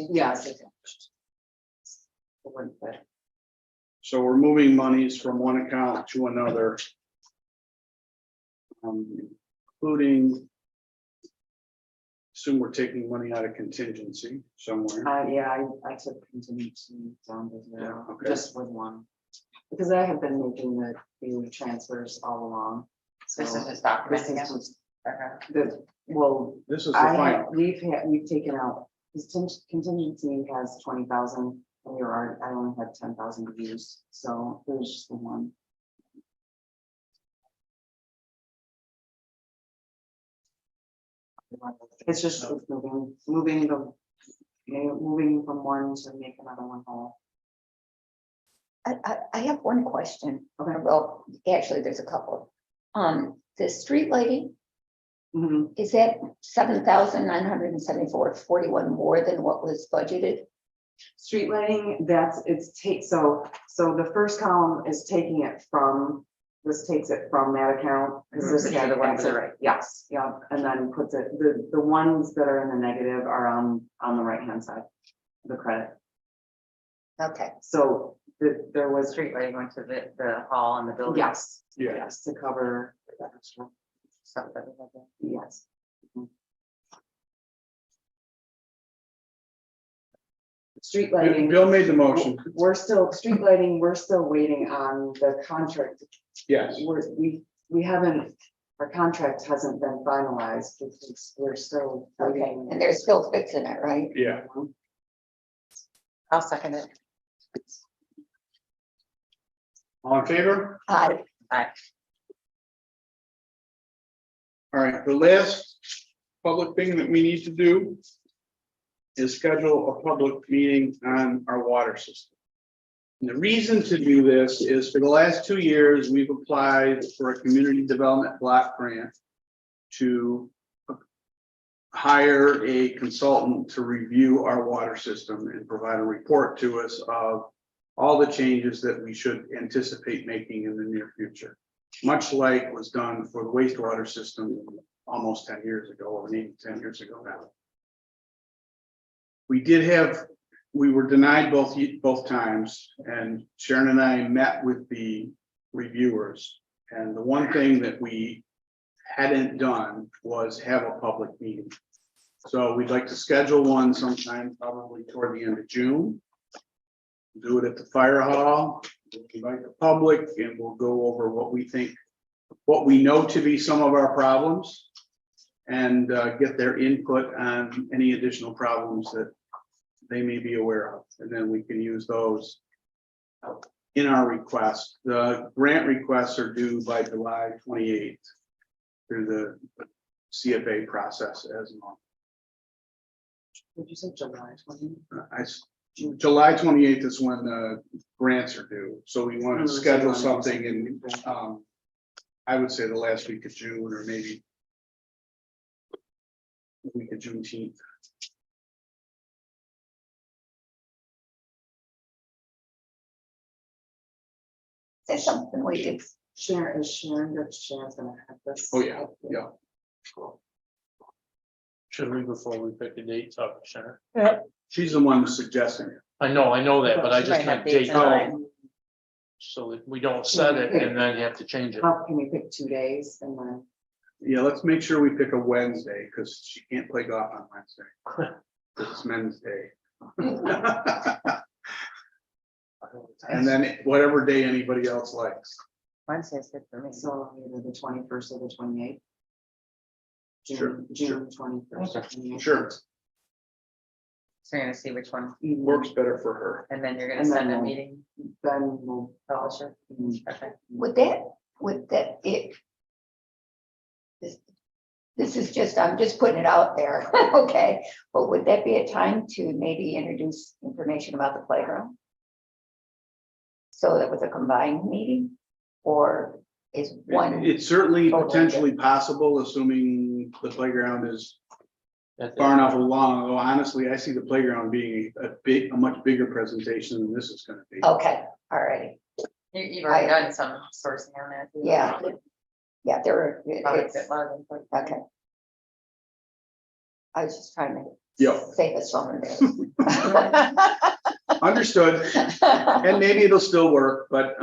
Yes. So we're moving monies from one account to another. Including. Assume we're taking money out of contingency somewhere. Yeah, I took contingency down to zero, Yeah, okay. just with one. Because I have been making the transfers all along. So This is his document this again. is just well, This is the final. we've taken out, this contingency has 20,000, and I only had 10,000 to use, so there's just the one. It's just moving from one to make another one whole. I have one question. Okay. Well, actually, there's a couple. The street lighting, Mhm. is that 7,974.41 more than what was budgeted? Street lighting, so the first column is taking it from, this takes it from that account. Because this Yeah, the one adds to the it- right. Yes, yeah, and then puts it, the ones that are in the negative are on the right hand side, the credit. Okay, So there was, Street lighting went to the hall and the building. yes, Yeah. yes, to cover that extra, Something like that. yes. Street lighting. Bill made the motion. We're still, street lighting, we're still waiting on the contract. Yes. We haven't, our contract hasn't been finalized, because we're still okay, waiting. and they're still fixing it, right? Yeah. I'll second it. All in favor? I, All right, the last public thing that we need to do is schedule a public meeting on our water system. And the reason to do this is for the last 2 years, we've applied for a community development block grant to hire a consultant to review our water system and provide a report to us of all the changes that we should anticipate making in the near future. Much like was done for the wastewater system almost 10 years ago, or maybe 10 years ago now. We were denied both times, and Sharon and I met with the reviewers. And the one thing that we hadn't done was have a public meeting. So we'd like to schedule one sometime probably toward the end of June. Do it at the fire hall, invite the public, and we'll go over what we think, what we know to be some of our problems, and get their input on any additional problems that they may be aware of, and then we can use those in our request. The grant requests are due by July 28th through the CFA process as normal. Would you say July 20? July 28th is when the grants are due, so we want to schedule something and I would say the last week of June or maybe the week of Juneteenth. Say something we did. Sharon's gonna have this. Oh, yeah, yeah. Should we, before we pick a date, talk to Sharon? She's the one suggesting it. I know that, but I She just might have meant dates date, in mind. so that we don't set it and then you have to change it. How can we pick 2 days and then? Yeah, let's make sure we pick a Wednesday, because she can't play golf on Wednesday. It's Men's Day. And then whatever day anybody else likes. Wednesday's good for me. So either the 21st or the 28th. Sure, June 21st. or 28th. Sure, So you're gonna see which one, works better for her. and then you're gonna And send then a we'll- meeting Then we'll. publisher. Okay. Would that it? This is just, I'm just putting it out there, okay, but would that be a time to maybe introduce information about the playground? So that was a combined meeting, or is one, It's certainly Totally. potentially possible, assuming the playground is At far that- enough along. Although honestly, I see the playground being a much bigger presentation than this is gonna be. okay, all righty, You've already done some sourcing on that. too. yeah. Yeah, there were, Lot of it's, good- lot of input. okay. I was just trying to Yep. save us some of this. Understood, and maybe it'll still work, but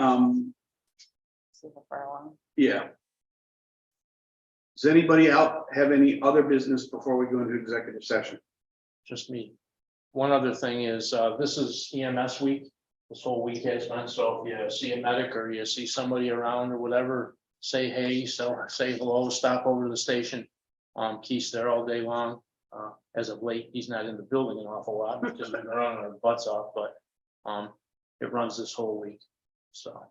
See how far along. yeah. Does anybody out have any other business before we go into executive session? Just me. One other thing is, this is EMS week, this whole week has been, so if you see a medic or you see somebody around or whatever, say hey, so say hello, stop over to the station. Keith's there all day long. As of late, he's not in the building an awful lot because we've been running our butts off, but it runs this whole week, so.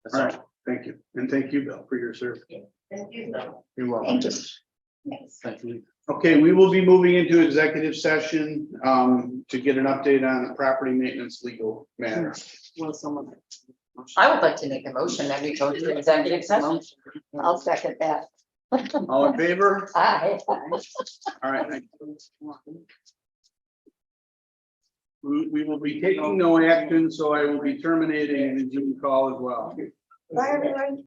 That's All all. right, thank you, and thank you, Bill, for your service. Thank you, though. You're welcome. Thank you. Yes. Thank you. Okay, we will be moving into executive session to get an update on the property maintenance legal matter. Will someone? I would like to make a motion that we go to executive session. I'll second that. All in favor? Aye. All right, thank you. We will be taking no action, so I will be terminating the Zoom call as well. Bye, everyone.